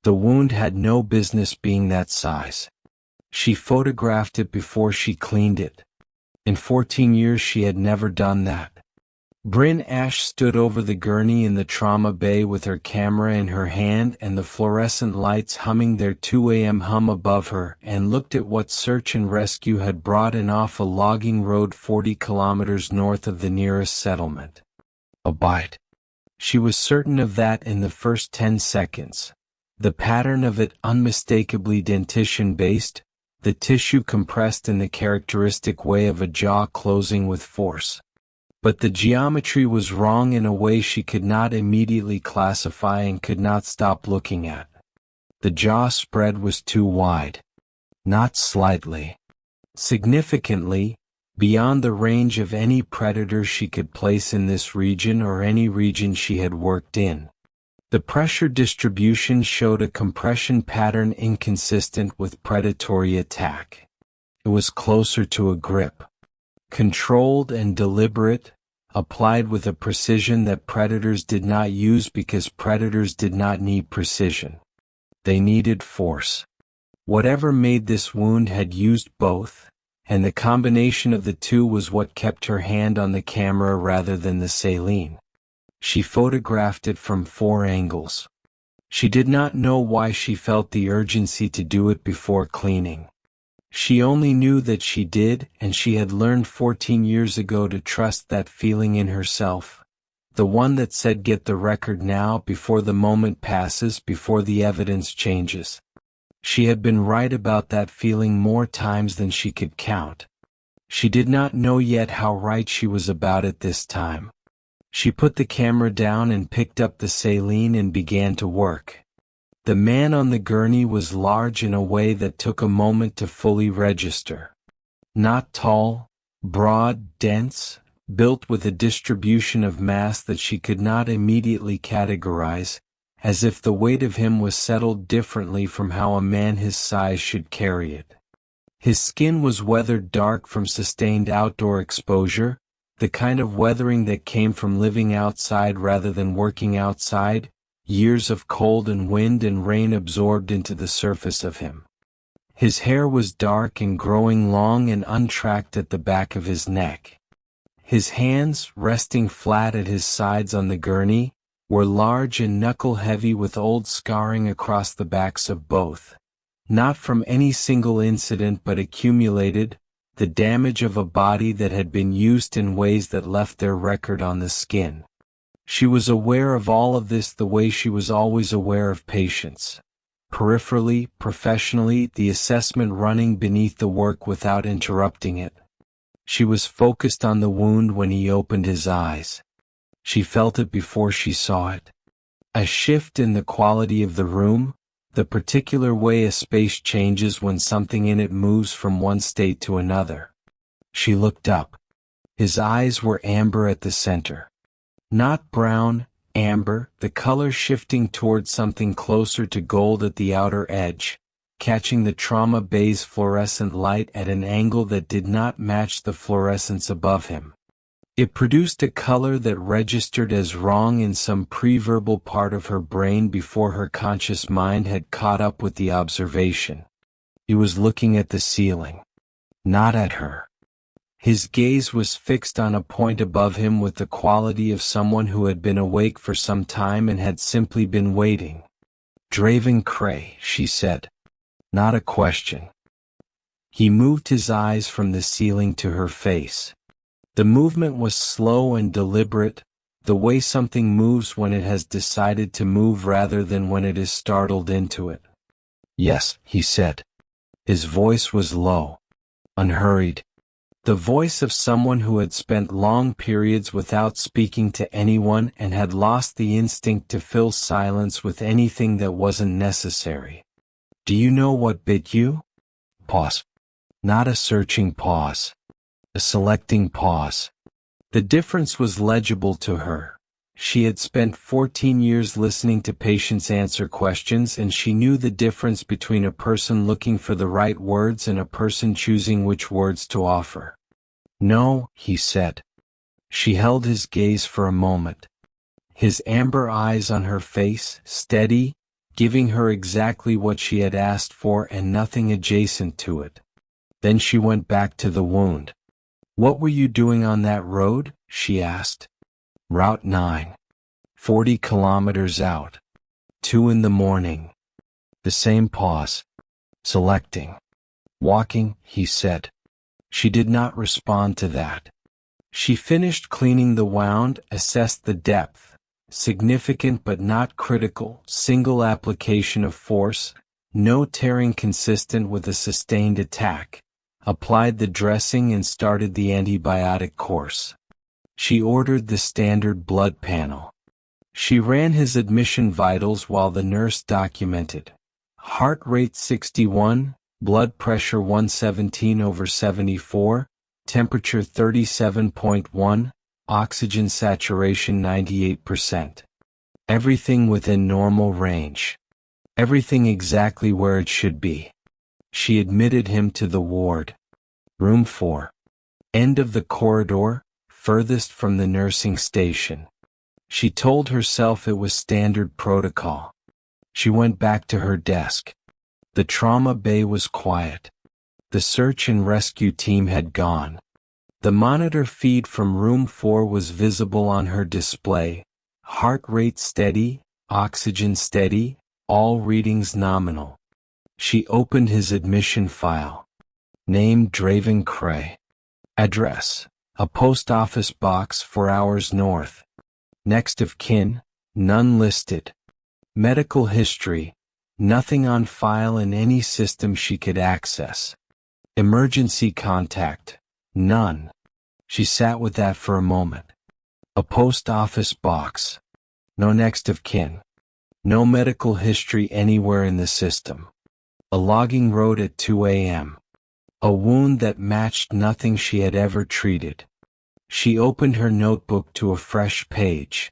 The wound had no business being that size. She photographed it before she cleaned it. In 14 years she had never done that. Brynn Ashe stood over the gurney in the trauma bay with her camera in her hand and the fluorescent lights humming their 2 a.m. hum above her, and looked at what search and rescue had brought in off a logging road 40 kilometers north of the nearest settlement. A bite. She was certain of that in the first 10 seconds. The pattern of it unmistakably dentition-based, the tissue compressed in the characteristic way of a jaw closing with force. But the geometry was wrong in a way she could not immediately classify and could not stop looking at. The jaw spread was too wide. Not slightly. Significantly, beyond the range of any predator she could place in this region or any region she had worked in. The pressure distribution showed a compression pattern inconsistent with predatory attack. It was closer to a grip. Controlled and deliberate, applied with a precision that predators did not use because predators did not need precision. They needed force. Whatever made this wound had used both, and the combination of the two was what kept her hand on the camera rather than the saline. She photographed it from 4 angles. She did not know why she felt the urgency to do it before cleaning. She only knew that she did, and she had learned 14 years ago to trust that feeling in herself. The one that said get the record now before the moment passes, before the evidence changes. She had been right about that feeling more times than she could count. She did not know yet how right she was about it this time. She put the camera down and picked up the saline and began to work. The man on the gurney was large in a way that took a moment to fully register. Not tall, broad, dense, built with a distribution of mass that she could not immediately categorize, as if the weight of him was settled differently from how a man his size should carry it. His skin was weathered dark from sustained outdoor exposure, the kind of weathering that came from living outside rather than working outside, years of cold and wind and rain absorbed into the surface of him. His hair was dark and growing long and untracked at the back of his neck. His hands, resting flat at his sides on the gurney, were large and knuckle-heavy with old scarring across the backs of both. Not from any single incident but accumulated, the damage of a body that had been used in ways that left their record on the skin. She was aware of all of this the way she was always aware of patients. Peripherally, professionally, the assessment running beneath the work without interrupting it. She was focused on the wound when he opened his eyes. She felt it before she saw it. A shift in the quality of the room, the particular way a space changes when something in it moves from one state to another. She looked up. His eyes were amber at the center. Not brown, amber, the color shifting towards something closer to gold at the outer edge, catching the trauma bay's fluorescent light at an angle that did not match the fluorescence above him. It produced a color that registered as wrong in some pre-verbal part of her brain before her conscious mind had caught up with the observation. He was looking at the ceiling. Not at her. His gaze was fixed on a point above him with the quality of someone who had been awake for some time and had simply been waiting. "Draven Cray," she said. Not a question. He moved his eyes from the ceiling to her face. The movement was slow and deliberate, the way something moves when it has decided to move rather than when it is startled into it. "Yes," he said. His voice was low, unhurried. The voice of someone who had spent long periods without speaking to anyone and had lost the instinct to fill silence with anything that wasn't necessary. "Do you know what bit you?" Pause. Not a searching pause. A selecting pause. The difference was legible to her. She had spent 14 years listening to patients answer questions, and she knew the difference between a person looking for the right words and a person choosing which words to offer. "No," he said. She held his gaze for a moment. His amber eyes on her face, steady, giving her exactly what she had asked for and nothing adjacent to it. Then she went back to the wound. "What were you doing on that road?" she asked. "Route 9. 40 kilometers out. 2 in the morning." The same pause. "Selecting. Walking," he said. She did not respond to that. She finished cleaning the wound, assessed the depth. Significant but not critical, single application of force, no tearing consistent with a sustained attack. Applied the dressing and started the antibiotic course. She ordered the standard blood panel. She ran his admission vitals while the nurse documented. Heart rate 61, blood pressure 117/74, temperature 37.1, oxygen saturation 98%. Everything within normal range. Everything exactly where it should be. She admitted him to the ward. Room 4. End of the corridor, furthest from the nursing station. She told herself it was standard protocol. She went back to her desk. The trauma bay was quiet. The search and rescue team had gone. The monitor feed from room 4 was visible on her display. Heart rate steady, oxygen steady, all readings nominal. She opened his admission file. Name Draven Cray. Address: a post office box 4 hours north. Next of kin: none listed. Medical history: nothing on file in any system she could access. Emergency contact: none. She sat with that for a moment. A post office box. No next of kin. No medical history anywhere in the system. A logging road at 2 a.m. A wound that matched nothing she had ever treated. She opened her notebook to a fresh page.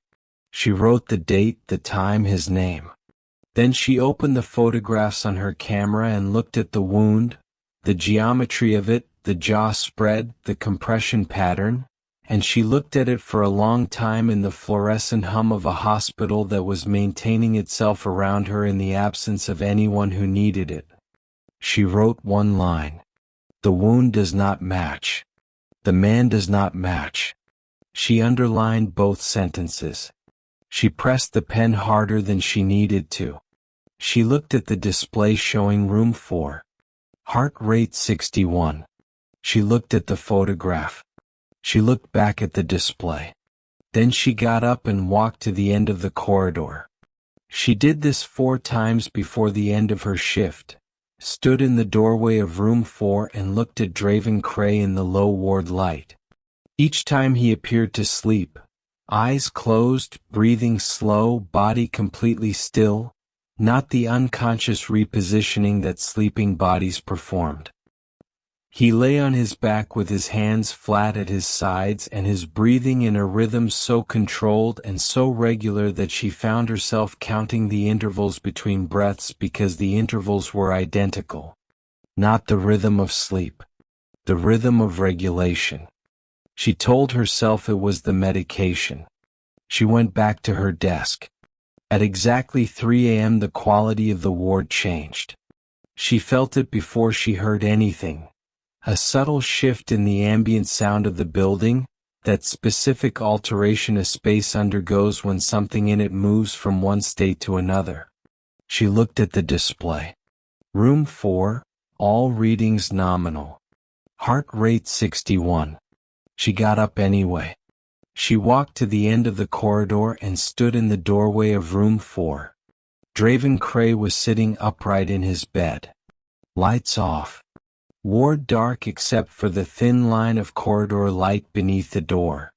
She wrote the date, the time, his name. Then she opened the photographs on her camera and looked at the wound, the geometry of it, the jaw spread, the compression pattern, and she looked at it for a long time in the fluorescent hum of a hospital that was maintaining itself around her in the absence of anyone who needed it. She wrote one line. The wound does not match. The man does not match. She underlined both sentences. She pressed the pen harder than she needed to. She looked at the display showing room 4. Heart rate 61. She looked at the photograph. She looked back at the display. Then she got up and walked to the end of the corridor. She did this 4 times before the end of her shift, stood in the doorway of room 4 and looked at Draven Cray in the low ward light. Each time he appeared to sleep, eyes closed, breathing slow, body completely still, not the unconscious repositioning that sleeping bodies performed. He lay on his back with his hands flat at his sides and his breathing in a rhythm so controlled and so regular that she found herself counting the intervals between breaths because the intervals were identical. Not the rhythm of sleep. The rhythm of regulation. She told herself it was the medication. She went back to her desk. At exactly 3 a.m. the quality of the ward changed. She felt it before she heard anything. A subtle shift in the ambient sound of the building, that specific alteration a space undergoes when something in it moves from one state to another. She looked at the display. Room 4, all readings nominal. Heart rate 61. She got up anyway. She walked to the end of the corridor and stood in the doorway of room 4. Draven Cray was sitting upright in his bed. Lights off. Ward dark except for the thin line of corridor light beneath the door.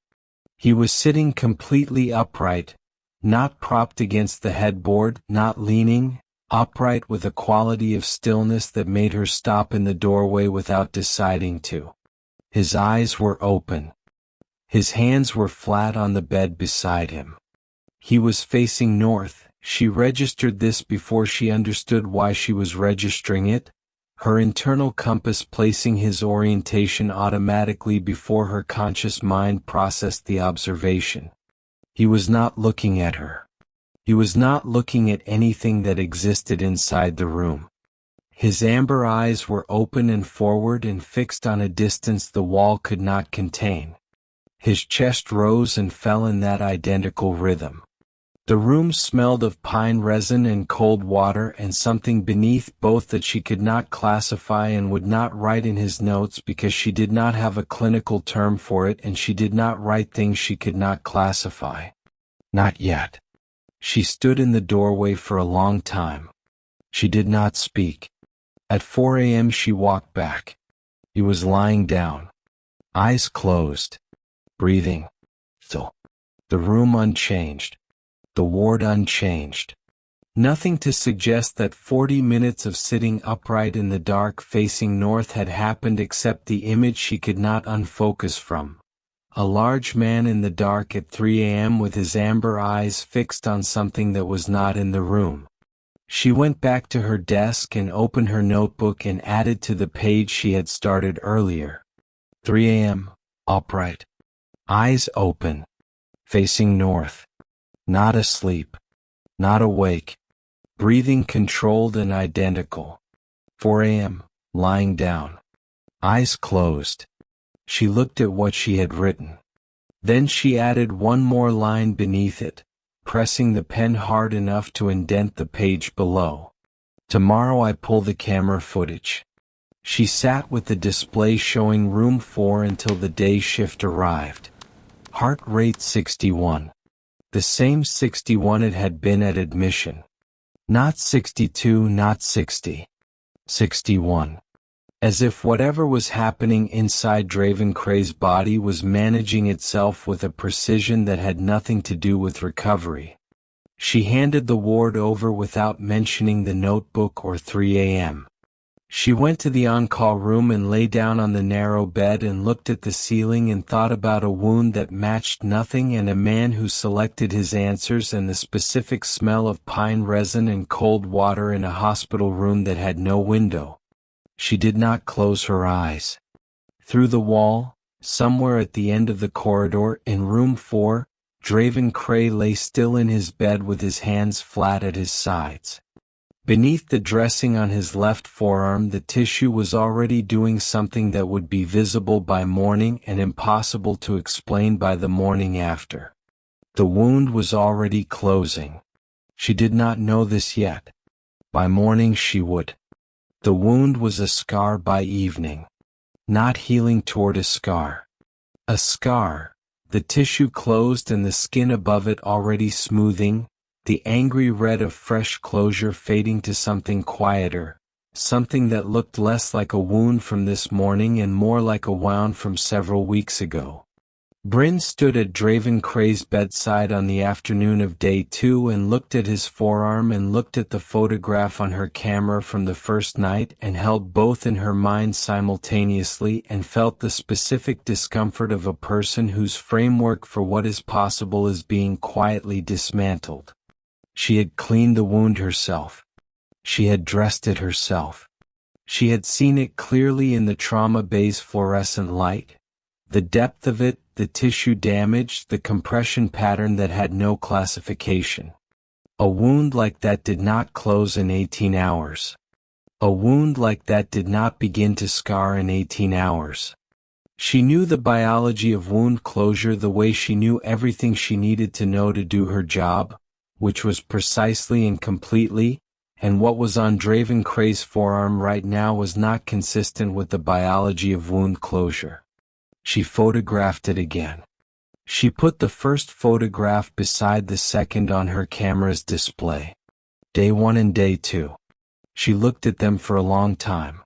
He was sitting completely upright, not propped against the headboard, not leaning, upright with a quality of stillness that made her stop in the doorway without deciding to. His eyes were open. His hands were flat on the bed beside him. He was facing north. She registered this before she understood why she was registering it. Her internal compass placing his orientation automatically before her conscious mind processed the observation. He was not looking at her. He was not looking at anything that existed inside the room. His amber eyes were open and forward and fixed on a distance the wall could not contain. His chest rose and fell in that identical rhythm. The room smelled of pine resin and cold water and something beneath both that she could not classify and would not write in his notes because she did not have a clinical term for it, and she did not write things she could not classify. Not yet. She stood in the doorway for a long time. She did not speak. At 4 a.m. she walked back. He was lying down. Eyes closed. Breathing. Still. The room unchanged. The ward unchanged. Nothing to suggest that 40 minutes of sitting upright in the dark facing north had happened except the image she could not unfocus from. A large man in the dark at 3 a.m. with his amber eyes fixed on something that was not in the room. She went back to her desk and opened her notebook and added to the page she had started earlier. 3 a.m. Upright. Eyes open. Facing north. Not asleep. Not awake. Breathing controlled and identical. 4 a.m. Lying down. Eyes closed. She looked at what she had written. Then she added one more line beneath it, pressing the pen hard enough to indent the page below. Tomorrow I pull the camera footage. She sat with the display showing room 4 until the day shift arrived. Heart rate 61. The same 61 it had been at admission. Not 62, not 60. 61. As if whatever was happening inside Draven Cray's body was managing itself with a precision that had nothing to do with recovery. She handed the ward over without mentioning the notebook or 3 a.m. She went to the on-call room and lay down on the narrow bed and looked at the ceiling and thought about a wound that matched nothing and a man who selected his answers and the specific smell of pine resin and cold water in a hospital room that had no window. She did not close her eyes. Through the wall, somewhere at the end of the corridor in room 4, Draven Cray lay still in his bed with his hands flat at his sides. Beneath the dressing on his left forearm, the tissue was already doing something that would be visible by morning and impossible to explain by the morning after. The wound was already closing. She did not know this yet. By morning she would. The wound was a scar by evening. Not healing toward a scar. A scar, the tissue closed and the skin above it already smoothing, the angry red of fresh closure fading to something quieter, something that looked less like a wound from this morning and more like a wound from several weeks ago. Brynn stood at Draven Cray's bedside on the afternoon of day 2 and looked at his forearm and looked at the photograph on her camera from the first night and held both in her mind simultaneously and felt the specific discomfort of a person whose framework for what is possible is being quietly dismantled. She had cleaned the wound herself. She had dressed it herself. She had seen it clearly in the trauma-based fluorescent light. The depth of it, the tissue damage, the compression pattern that had no classification. A wound like that did not close in 18 hours. A wound like that did not begin to scar in 18 hours. She knew the biology of wound closure the way she knew everything she needed to know to do her job, which was precisely and completely, and what was on Draven Cray's forearm right now was not consistent with the biology of wound closure. She photographed it again. She put the first photograph beside the second on her camera's display. Day 1 and day 2. She looked at them for a long time.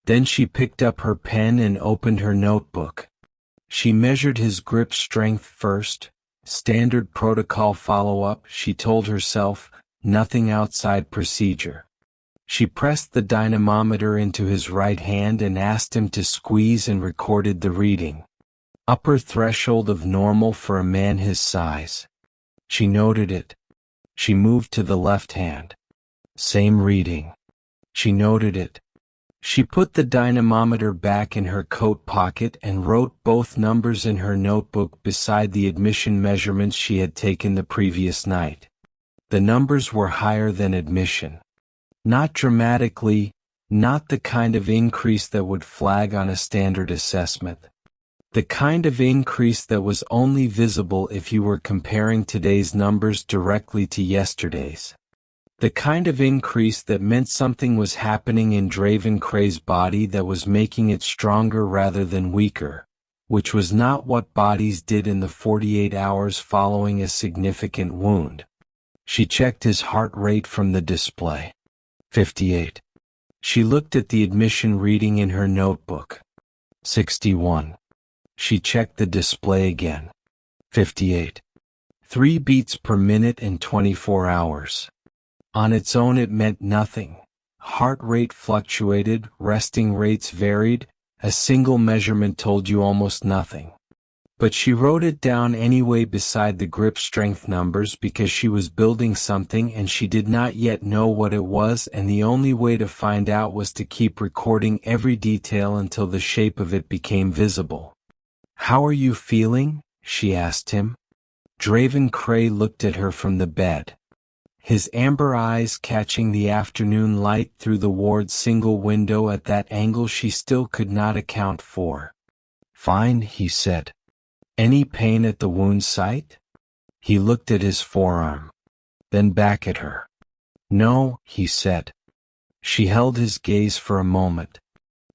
Then she picked up her pen and opened her notebook. She measured his grip strength first. Standard protocol follow-up, she told herself, nothing outside procedure. She pressed the dynamometer into his right hand and asked him to squeeze and recorded the reading. Upper threshold of normal for a man his size. She noted it. She moved to the left hand. Same reading. She noted it. She put the dynamometer back in her coat pocket and wrote both numbers in her notebook beside the admission measurements she had taken the previous night. The numbers were higher than admission. Not dramatically, not the kind of increase that would flag on a standard assessment. The kind of increase that was only visible if you were comparing today's numbers directly to yesterday's. The kind of increase that meant something was happening in Draven Cray's body that was making it stronger rather than weaker, which was not what bodies did in the 48 hours following a significant wound. She checked his heart rate from the display. 58. She looked at the admission reading in her notebook. 61. She checked the display again. 58. 3 beats per minute in 24 hours. On its own it meant nothing. Heart rate fluctuated, resting rates varied, a single measurement told you almost nothing. But she wrote it down anyway beside the grip strength numbers because she was building something and she did not yet know what it was, and the only way to find out was to keep recording every detail until the shape of it became visible. "How are you feeling?" she asked him. Draven Cray looked at her from the bed, his amber eyes catching the afternoon light through the ward's single window at that angle she still could not account for. "Fine," he said. "Any pain at the wound site?" He looked at his forearm, then back at her. "No," he said. She held his gaze for a moment.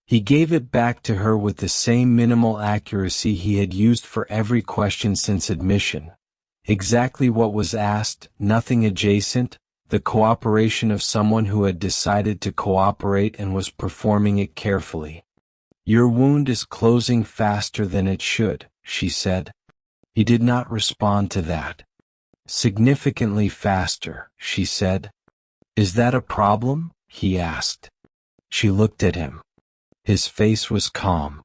He gave it back to her with the same minimal accuracy he had used for every question since admission. Exactly what was asked, nothing adjacent, the cooperation of someone who had decided to cooperate and was performing it carefully. "Your wound is closing faster than it should," she said. He did not respond to that. "Significantly faster," she said. "Is that a problem?" he asked. She looked at him. His face was calm.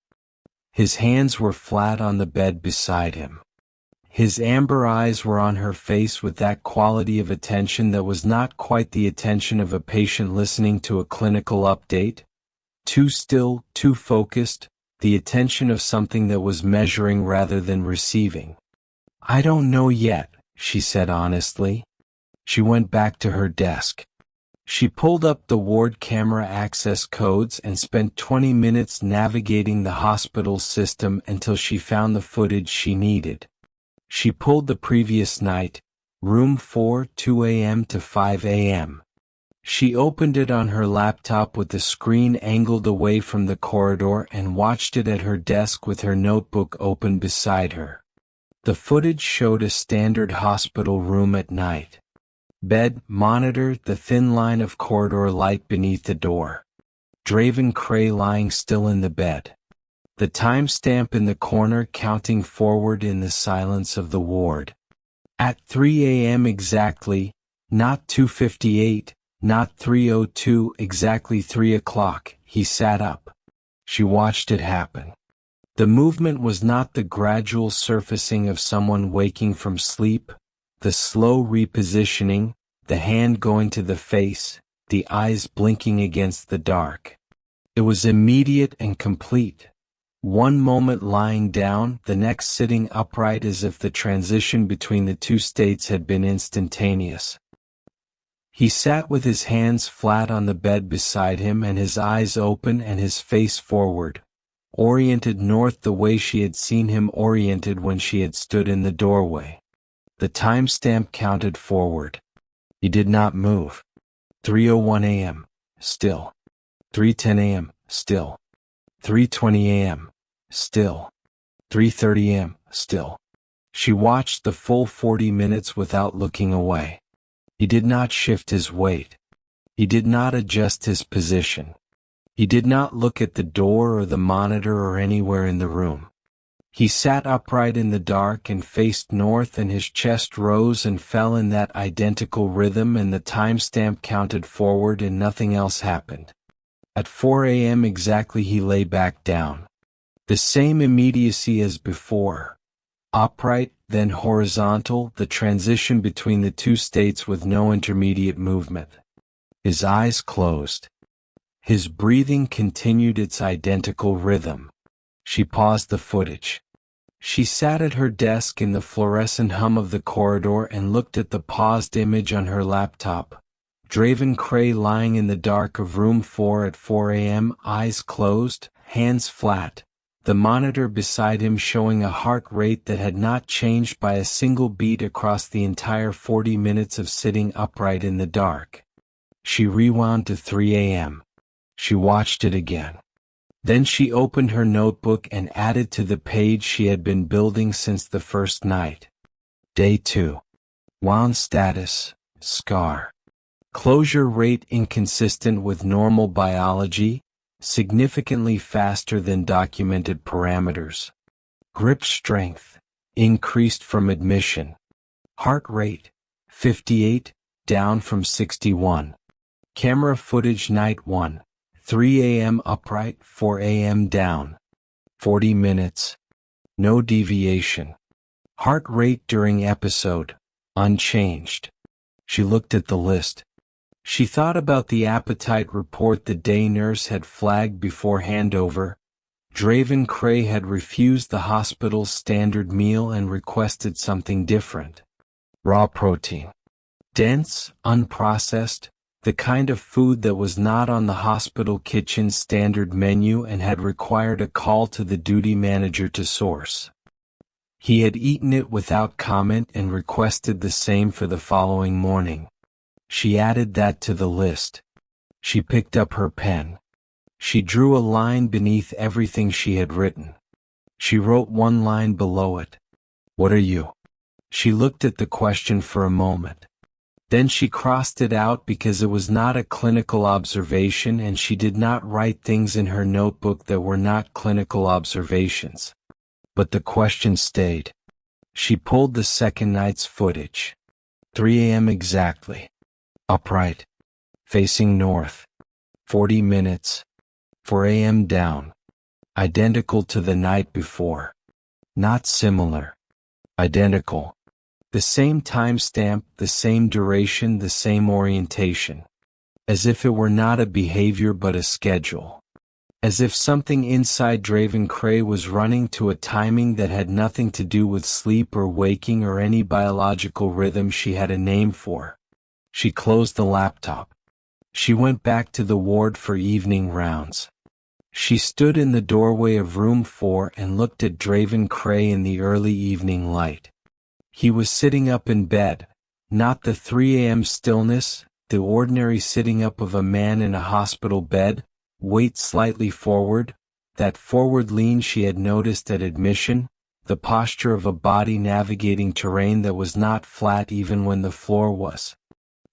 His hands were flat on the bed beside him. His amber eyes were on her face with that quality of attention that was not quite the attention of a patient listening to a clinical update. Too still, too focused, the attention of something that was measuring rather than receiving. "I don't know yet," she said honestly. She went back to her desk. She pulled up the ward camera access codes and spent 20 minutes navigating the hospital's system until she found the footage she needed. She pulled the previous night, room 4, 2 a.m. to 5 a.m. She opened it on her laptop with the screen angled away from the corridor and watched it at her desk with her notebook open beside her. The footage showed a standard hospital room at night. Bed, monitor, the thin line of corridor light beneath the door. Draven Cray lying still in the bed. The timestamp in the corner counting forward in the silence of the ward. At 3 a.m. exactly, not 2:58, not 3:02, exactly 3 o'clock, he sat up. She watched it happen. The movement was not the gradual surfacing of someone waking from sleep, the slow repositioning, the hand going to the face, the eyes blinking against the dark. It was immediate and complete. One moment lying down, the next sitting upright, as if the transition between the two states had been instantaneous. He sat with his hands flat on the bed beside him and his eyes open and his face forward, oriented north the way she had seen him oriented when she had stood in the doorway. The timestamp counted forward. He did not move. 3:01 a.m., still. 3:10 a.m., still. 3:20 a.m., still. 3:30 a.m., still. She watched the full 40 minutes without looking away. He did not shift his weight. He did not adjust his position. He did not look at the door or the monitor or anywhere in the room. He sat upright in the dark and faced north, and his chest rose and fell in that identical rhythm, and the timestamp counted forward and nothing else happened. At 4 a.m. exactly he lay back down. The same immediacy as before. Upright, then horizontal, the transition between the two states with no intermediate movement. His eyes closed. His breathing continued its identical rhythm. She paused the footage. She sat at her desk in the fluorescent hum of the corridor and looked at the paused image on her laptop. Draven Cray lying in the dark of room 4 at 4 a.m., eyes closed, hands flat, the monitor beside him showing a heart rate that had not changed by a single beat across the entire 40 minutes of sitting upright in the dark. She rewound to 3 a.m. She watched it again. Then she opened her notebook and added to the page she had been building since the first night. Day 2. Wound status, Scar. Closure rate inconsistent with normal biology, significantly faster than documented parameters. Grip strength, increased from admission. Heart rate, 58, down from 61. Camera footage night 1. 3 a.m. upright, 4 a.m. down. 40 minutes. No deviation. Heart rate during episode, unchanged. She looked at the list. She thought about the appetite report the day nurse had flagged before handover. Draven Cray had refused the hospital's standard meal and requested something different. Raw protein. Dense, unprocessed, the kind of food that was not on the hospital kitchen's standard menu and had required a call to the duty manager to source. He had eaten it without comment and requested the same for the following morning. She added that to the list. She picked up her pen. She drew a line beneath everything she had written. She wrote one line below it. What are you? She looked at the question for a moment. Then she crossed it out because it was not a clinical observation and she did not write things in her notebook that were not clinical observations. But the question stayed. She pulled the second night's footage. 3 a.m. exactly. Upright. Facing north. 40 minutes. 4 a.m. down. Identical to the night before. Not similar. Identical. The same timestamp, the same duration, the same orientation. As if it were not a behavior but a schedule. As if something inside Draven Cray was running to a timing that had nothing to do with sleep or waking or any biological rhythm she had a name for. She closed the laptop. She went back to the ward for evening rounds. She stood in the doorway of room 4 and looked at Draven Cray in the early evening light. He was sitting up in bed, not the 3 a.m. stillness, the ordinary sitting up of a man in a hospital bed, weight slightly forward, that forward lean she had noticed at admission, the posture of a body navigating terrain that was not flat even when the floor was.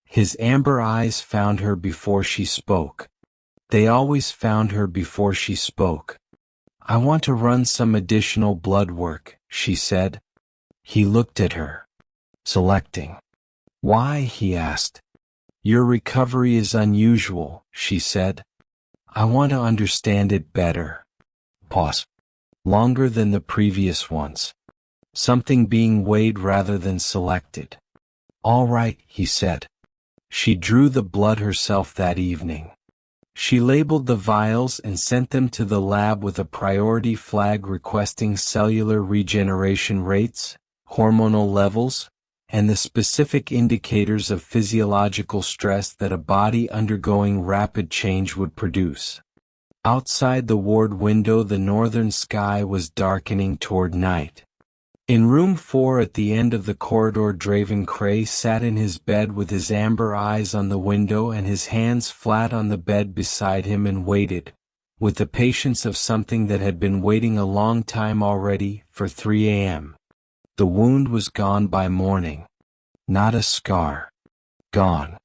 His amber eyes found her before she spoke. They always found her before she spoke. I want to run some additional blood work, she said. He looked at her. Selecting. Why? He asked. Your recovery is unusual, she said. I want to understand it better. Pause. Longer than the previous ones. Something being weighed rather than selected. All right, he said. She drew the blood herself that evening. She labeled the vials and sent them to the lab with a priority flag requesting cellular regeneration rates, hormonal levels, and the specific indicators of physiological stress that a body undergoing rapid change would produce. Outside the ward window, the northern sky was darkening toward night. In room 4 at the end of the corridor, Draven Cray sat in his bed with his amber eyes on the window and his hands flat on the bed beside him and waited, with the patience of something that had been waiting a long time already, for 3 a.m. The wound was gone by morning. Not a scar. Gone.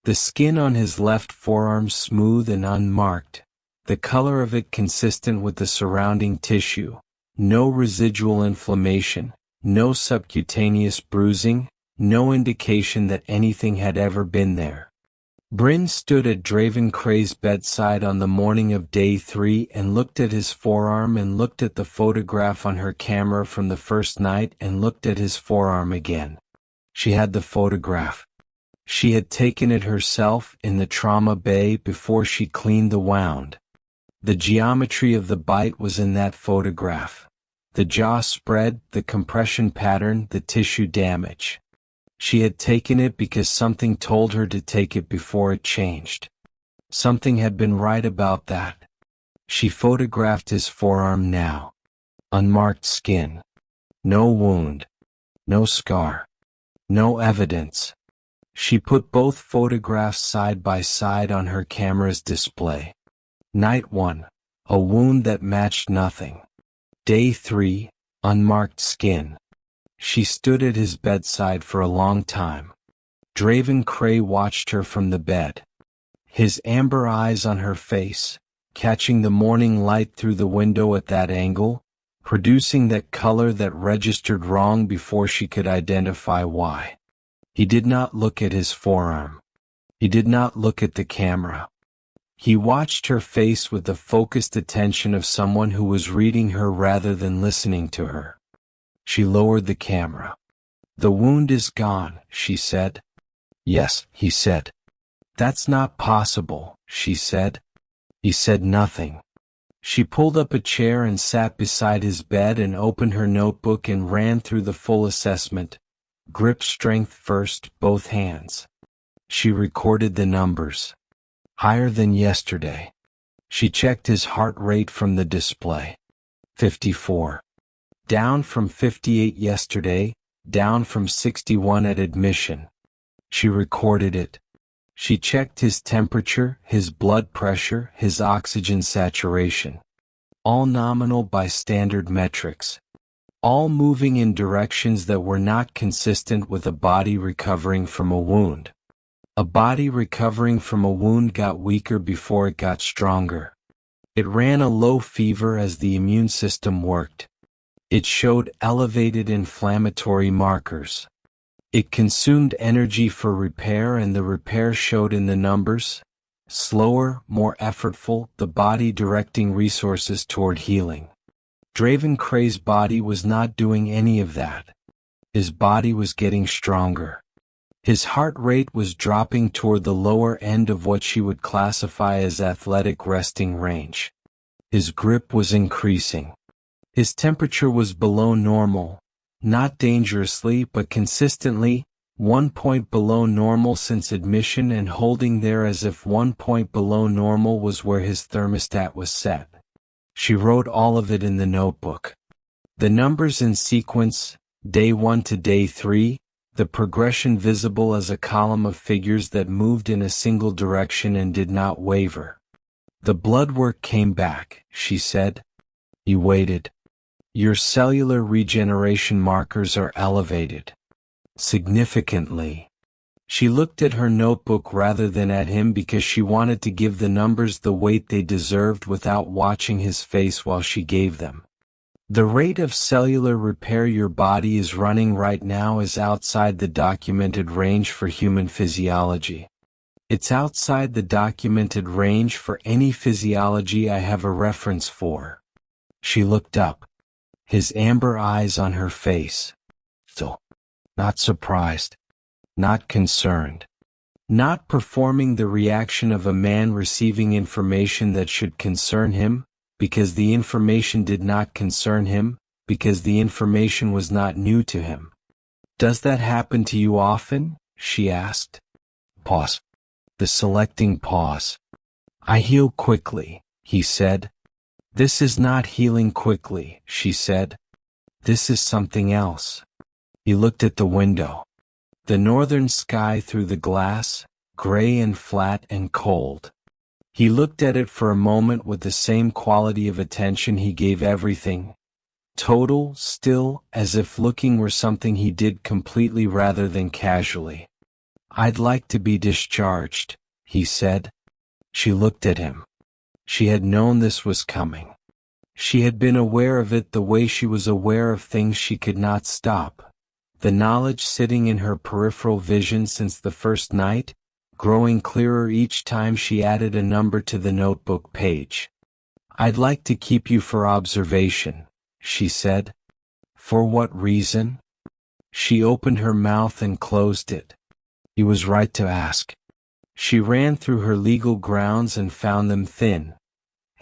The skin on his left forearm smooth and unmarked, the color of it consistent with the surrounding tissue. No residual inflammation, no subcutaneous bruising, no indication that anything had ever been there. Brynn stood at Draven Cray's bedside on the morning of day 3 and looked at his forearm and looked at the photograph on her camera from the first night and looked at his forearm again. She had the photograph. She had taken it herself in the trauma bay before she cleaned the wound. The geometry of the bite was in that photograph. The jaw spread, the compression pattern, the tissue damage. She had taken it because something told her to take it before it changed. Something had been right about that. She photographed his forearm now. Unmarked skin. No wound. No scar. No evidence. She put both photographs side by side on her camera's display. Night 1. A wound that matched nothing. Day 3. Unmarked skin. She stood at his bedside for a long time. Draven Cray watched her from the bed. His amber eyes on her face, catching the morning light through the window at that angle, producing that color that registered wrong before she could identify why. He did not look at his forearm. He did not look at the camera. He watched her face with the focused attention of someone who was reading her rather than listening to her. She lowered the camera. "The wound is gone," she said. "Yes," he said. "That's not possible," she said. He said nothing. She pulled up a chair and sat beside his bed and opened her notebook and ran through the full assessment. Grip strength first, both hands. She recorded the numbers. Higher than yesterday. She checked his heart rate from the display. 54. Down from 58 yesterday, down from 61 at admission. She recorded it. She checked his temperature, his blood pressure, his oxygen saturation. All nominal by standard metrics. All moving in directions that were not consistent with a body recovering from a wound. A body recovering from a wound got weaker before it got stronger. It ran a low fever as the immune system worked. It showed elevated inflammatory markers. It consumed energy for repair, and the repair showed in the numbers. Slower, more effortful, the body directing resources toward healing. Draven Cray's body was not doing any of that. His body was getting stronger. His heart rate was dropping toward the lower end of what she would classify as athletic resting range. His grip was increasing. His temperature was below normal, not dangerously but consistently, 1 point below normal since admission and holding there as if 1 point below normal was where his thermostat was set. She wrote all of it in the notebook. The numbers in sequence, day 1 to day 3, the progression visible as a column of figures that moved in a single direction and did not waver. The blood work came back, she said. He waited. Your cellular regeneration markers are elevated. Significantly. She looked at her notebook rather than at him because she wanted to give the numbers the weight they deserved without watching his face while she gave them. The rate of cellular repair your body is running right now is outside the documented range for human physiology. It's outside the documented range for any physiology I have a reference for. She looked up. His amber eyes on her face. So, not surprised. Not concerned. Not performing the reaction of a man receiving information that should concern him, because the information did not concern him, because the information was not new to him. Does that happen to you often? She asked. Pause. The selecting pause. I heal quickly, he said. This is not healing quickly, she said. This is something else. He looked at the window. The northern sky through the glass, gray and flat and cold. He looked at it for a moment with the same quality of attention he gave everything. Total, still, as if looking were something he did completely rather than casually. I'd like to be discharged, he said. She looked at him. She had known this was coming. She had been aware of it the way she was aware of things she could not stop. The knowledge sitting in her peripheral vision since the first night, growing clearer each time she added a number to the notebook page. I'd like to keep you for observation, she said. For what reason? She opened her mouth and closed it. He was right to ask. She ran through her legal grounds and found them thin.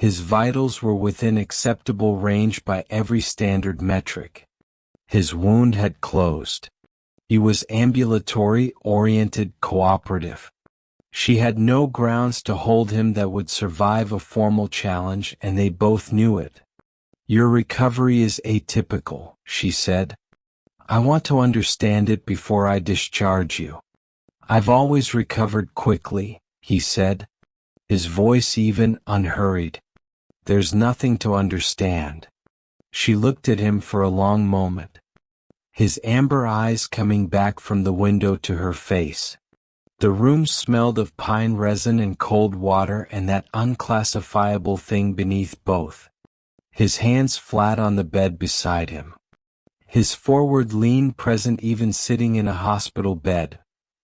His vitals were within acceptable range by every standard metric. His wound had closed. He was ambulatory-oriented, cooperative. She had no grounds to hold him that would survive a formal challenge, and they both knew it. "Your recovery is atypical," she said. "I want to understand it before I discharge you." "I've always recovered quickly," he said, his voice even, unhurried. "There's nothing to understand." She looked at him for a long moment, his amber eyes coming back from the window to her face. The room smelled of pine resin and cold water and that unclassifiable thing beneath both. His hands flat on the bed beside him. His forward lean present even sitting in a hospital bed,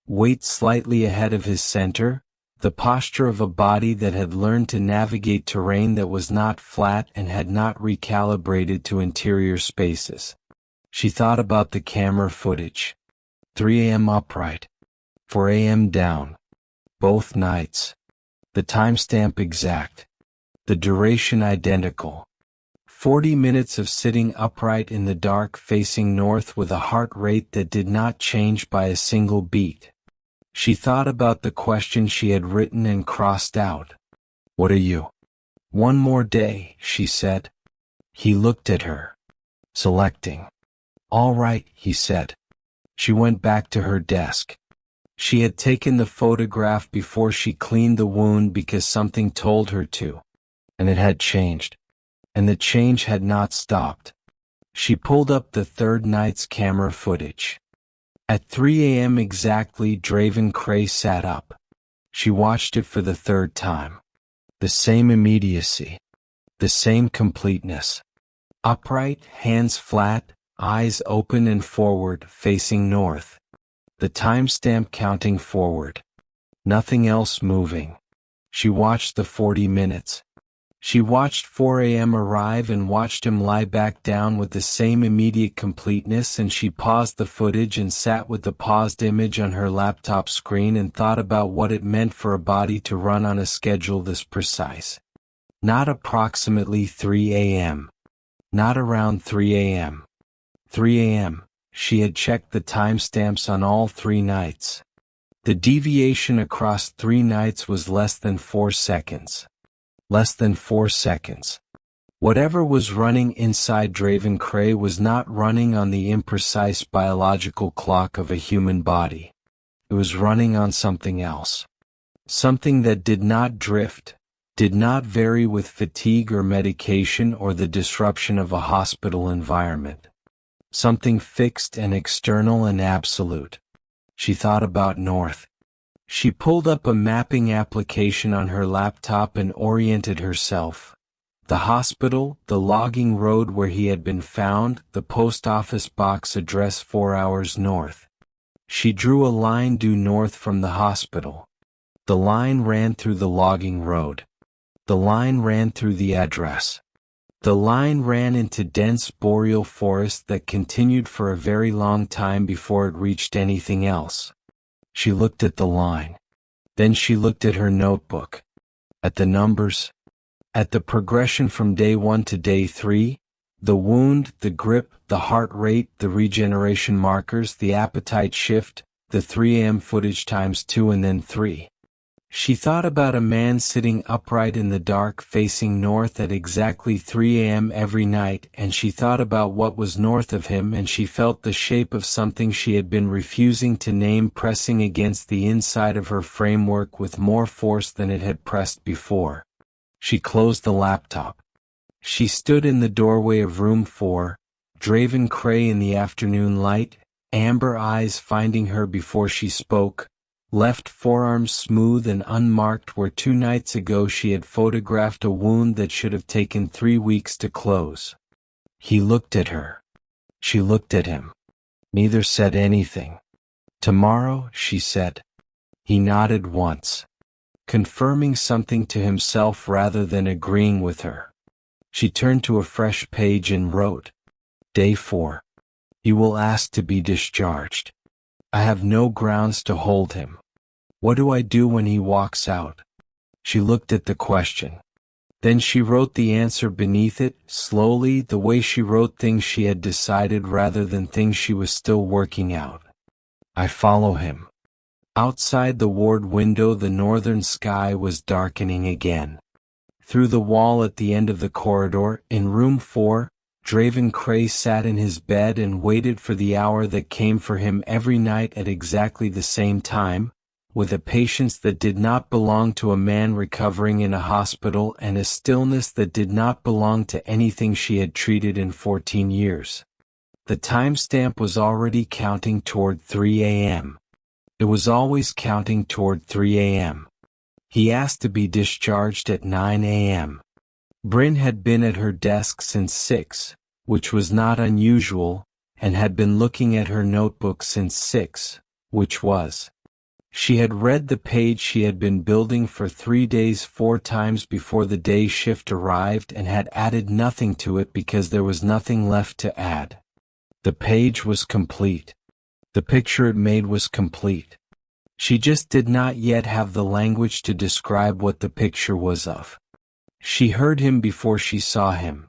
weight slightly ahead of his center, the posture of a body that had learned to navigate terrain that was not flat and had not recalibrated to interior spaces. She thought about the camera footage. 3 a.m. upright. 4 a.m. down. Both nights. The timestamp exact. The duration identical. 40 minutes of sitting upright in the dark facing north with a heart rate that did not change by a single beat. She thought about the question she had written and crossed out. "What are you?" "One more day," she said. He looked at her. Selecting. "All right," he said. She went back to her desk. She had taken the photograph before she cleaned the wound because something told her to. And it had changed. And the change had not stopped. She pulled up the third night's camera footage. At 3 a.m. exactly, Draven Cray sat up. She watched it for the third time. The same immediacy. The same completeness. Upright, hands flat, eyes open and forward, facing north. The timestamp counting forward. Nothing else moving. She watched the 40 minutes. She watched 4 a.m. arrive and watched him lie back down with the same immediate completeness, and she paused the footage and sat with the paused image on her laptop screen and thought about what it meant for a body to run on a schedule this precise. Not approximately 3 a.m. Not around 3 a.m. 3 a.m. She had checked the timestamps on all 3 nights. The deviation across 3 nights was less than 4 seconds. Less than 4 seconds. Whatever was running inside Draven Cray was not running on the imprecise biological clock of a human body. It was running on something else. Something that did not drift, did not vary with fatigue or medication or the disruption of a hospital environment. Something fixed and external and absolute. She thought about north. She pulled up a mapping application on her laptop and oriented herself. The hospital, the logging road where he had been found, the post office box address 4 hours north. She drew a line due north from the hospital. The line ran through the logging road. The line ran through the address. The line ran into dense boreal forest that continued for a very long time before it reached anything else. She looked at the line. Then she looked at her notebook. At the numbers. At the progression from day 1 to day 3. The wound, the grip, the heart rate, the regeneration markers, the appetite shift, the 3 a.m. footage times 2 and then 3. She thought about a man sitting upright in the dark facing north at exactly 3 a.m. every night, and she thought about what was north of him, and she felt the shape of something she had been refusing to name pressing against the inside of her framework with more force than it had pressed before. She closed the laptop. She stood in the doorway of room 4, Draven Cray in the afternoon light, amber eyes finding her before she spoke. Left forearm smooth and unmarked where 2 nights ago she had photographed a wound that should have taken 3 weeks to close. He looked at her. She looked at him. Neither said anything. "Tomorrow," she said. He nodded once, confirming something to himself rather than agreeing with her. She turned to a fresh page and wrote, "Day 4. He will ask to be discharged. I have no grounds to hold him. What do I do when he walks out?" She looked at the question. Then she wrote the answer beneath it, slowly, the way she wrote things she had decided rather than things she was still working out. I follow him. Outside the ward window the northern sky was darkening again. Through the wall at the end of the corridor, in room 4, Draven Cray sat in his bed and waited for the hour that came for him every night at exactly the same time, with a patience that did not belong to a man recovering in a hospital and a stillness that did not belong to anything she had treated in 14 years. The timestamp was already counting toward 3 a.m. It was always counting toward 3 a.m. He asked to be discharged at 9 a.m. Brynn had been at her desk since 6, which was not unusual, and had been looking at her notebook since 6, which was. She had read the page she had been building for 3 days 4 times before the day shift arrived and had added nothing to it because there was nothing left to add. The page was complete. The picture it made was complete. She just did not yet have the language to describe what the picture was of. She heard him before she saw him.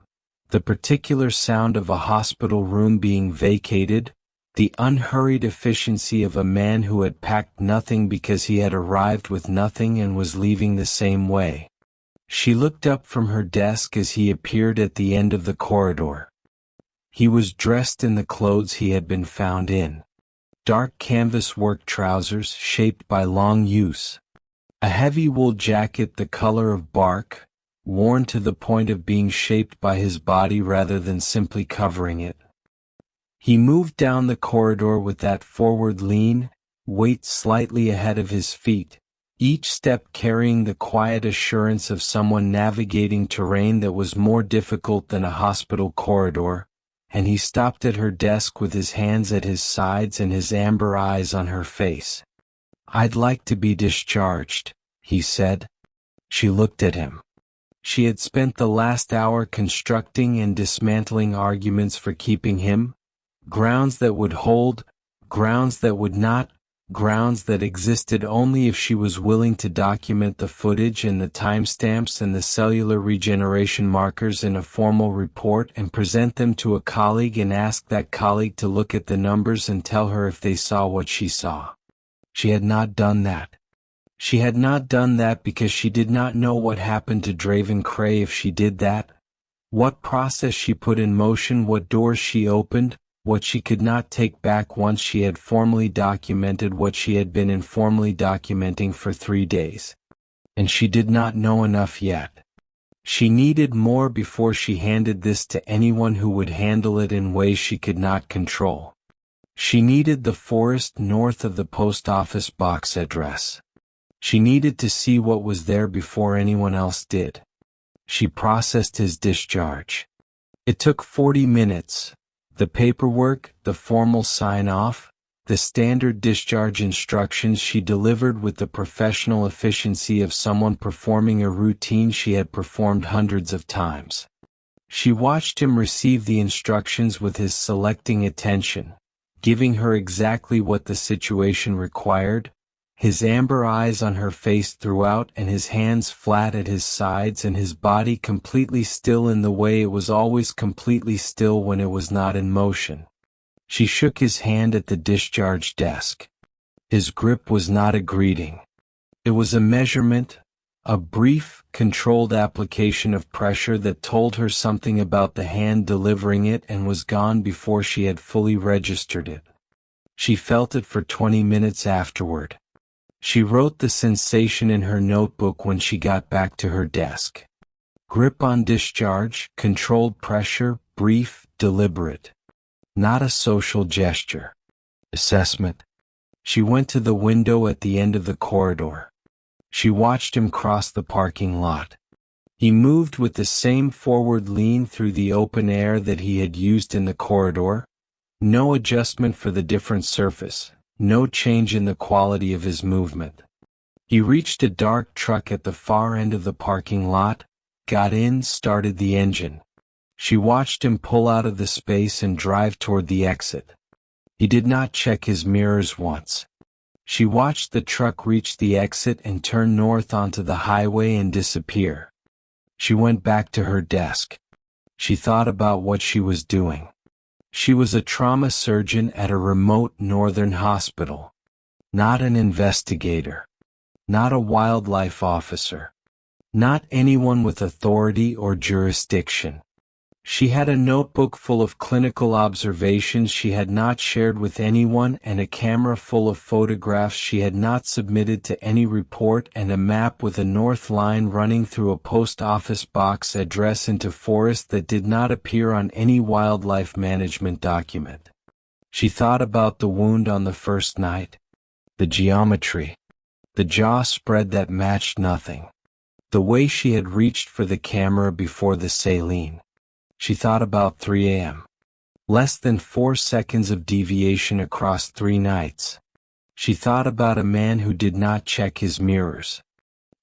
The particular sound of a hospital room being vacated, the unhurried efficiency of a man who had packed nothing because he had arrived with nothing and was leaving the same way. She looked up from her desk as he appeared at the end of the corridor. He was dressed in the clothes he had been found in. Dark canvas work trousers shaped by long use. A heavy wool jacket the color of bark, worn to the point of being shaped by his body rather than simply covering it. He moved down the corridor with that forward lean, weight slightly ahead of his feet, each step carrying the quiet assurance of someone navigating terrain that was more difficult than a hospital corridor, and he stopped at her desk with his hands at his sides and his amber eyes on her face. "I'd like to be discharged," he said. She looked at him. She had spent the last hour constructing and dismantling arguments for keeping him, grounds that would hold, grounds that would not, grounds that existed only if she was willing to document the footage and the timestamps and the cellular regeneration markers in a formal report and present them to a colleague and ask that colleague to look at the numbers and tell her if they saw what she saw. She had not done that. She had not done that because she did not know what happened to Draven Cray if she did that, what process she put in motion, what doors she opened, what she could not take back once she had formally documented what she had been informally documenting for 3 days. And she did not know enough yet. She needed more before she handed this to anyone who would handle it in ways she could not control. She needed the forest north of the post office box address. She needed to see what was there before anyone else did. She processed his discharge. It took 40 minutes. The paperwork, the formal sign-off, the standard discharge instructions she delivered with the professional efficiency of someone performing a routine she had performed hundreds of times. She watched him receive the instructions with his selecting attention, giving her exactly what the situation required, his amber eyes on her face throughout and his hands flat at his sides and his body completely still in the way it was always completely still when it was not in motion. She shook his hand at the discharge desk. His grip was not a greeting. It was a measurement, a brief, controlled application of pressure that told her something about the hand delivering it and was gone before she had fully registered it. She felt it for 20 minutes afterward. She wrote the sensation in her notebook when she got back to her desk. Grip on discharge, controlled pressure, brief, deliberate. Not a social gesture. Assessment. She went to the window at the end of the corridor. She watched him cross the parking lot. He moved with the same forward lean through the open air that he had used in the corridor. No adjustment for the different surface. No change in the quality of his movement. He reached a dark truck at the far end of the parking lot, got in, started the engine. She watched him pull out of the space and drive toward the exit. He did not check his mirrors once. She watched the truck reach the exit and turn north onto the highway and disappear. She went back to her desk. She thought about what she was doing. She was a trauma surgeon at a remote northern hospital. Not an investigator. Not a wildlife officer. Not anyone with authority or jurisdiction. She had a notebook full of clinical observations she had not shared with anyone and a camera full of photographs she had not submitted to any report and a map with a north line running through a post office box address into forest that did not appear on any wildlife management document. She thought about the wound on the first night. The geometry. The jaw spread that matched nothing. The way she had reached for the camera before the saline. She thought about 3 a.m. Less than 4 seconds of deviation across 3 nights. She thought about a man who did not check his mirrors.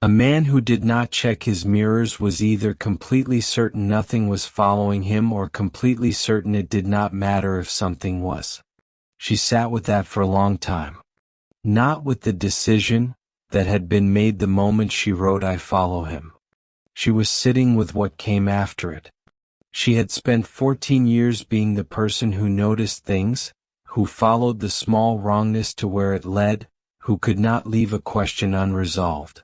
A man who did not check his mirrors was either completely certain nothing was following him or completely certain it did not matter if something was. She sat with that for a long time. Not with the decision that had been made the moment she wrote "I follow him." She was sitting with what came after it. She had spent 14 years being the person who noticed things, who followed the small wrongness to where it led, who could not leave a question unresolved.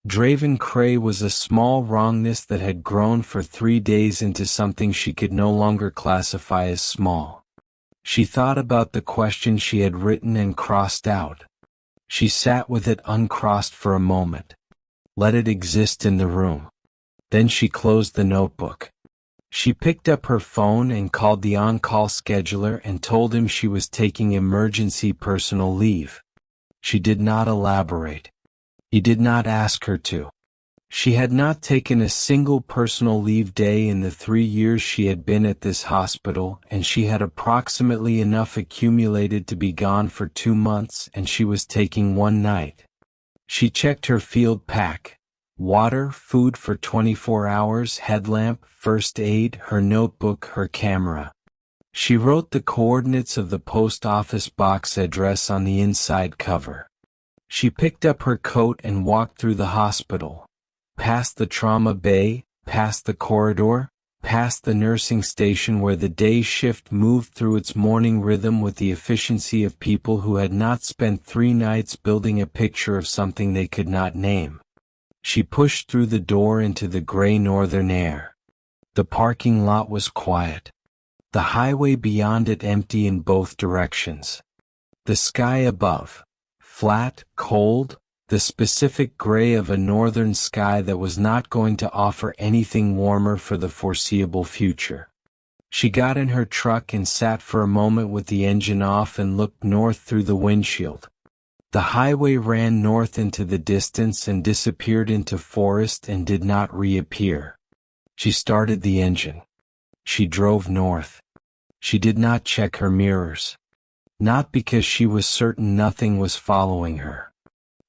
Draven Cray was a small wrongness that had grown for 3 days into something she could no longer classify as small. She thought about the question she had written and crossed out. She sat with it uncrossed for a moment. Let it exist in the room. Then she closed the notebook. She picked up her phone and called the on-call scheduler and told him she was taking emergency personal leave. She did not elaborate. He did not ask her to. She had not taken a single personal leave day in the 3 years she had been at this hospital, and she had approximately enough accumulated to be gone for 2 months, and she was taking 1 night. She checked her field pack. Water, food for 24 hours, headlamp, first aid, her notebook, her camera. She wrote the coordinates of the post office box address on the inside cover. She picked up her coat and walked through the hospital, past the trauma bay, past the corridor, past the nursing station where the day shift moved through its morning rhythm with the efficiency of people who had not spent 3 nights building a picture of something they could not name. She pushed through the door into the gray northern air. The parking lot was quiet. The highway beyond it empty in both directions. The sky above, flat, cold, the specific gray of a northern sky that was not going to offer anything warmer for the foreseeable future. She got in her truck and sat for a moment with the engine off and looked north through the windshield. The highway ran north into the distance and disappeared into forest and did not reappear. She started the engine. She drove north. She did not check her mirrors. Not because she was certain nothing was following her.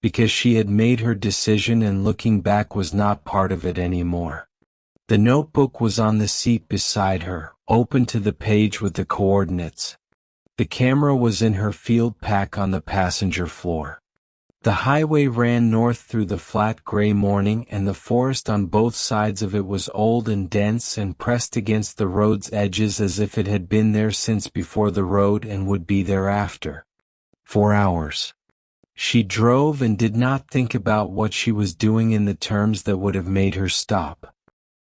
Because she had made her decision and looking back was not part of it anymore. The notebook was on the seat beside her, open to the page with the coordinates. The camera was in her field pack on the passenger floor. The highway ran north through the flat gray morning, and the forest on both sides of it was old and dense and pressed against the road's edges as if it had been there since before the road and would be thereafter. 4 hours. She drove and did not think about what she was doing in the terms that would have made her stop.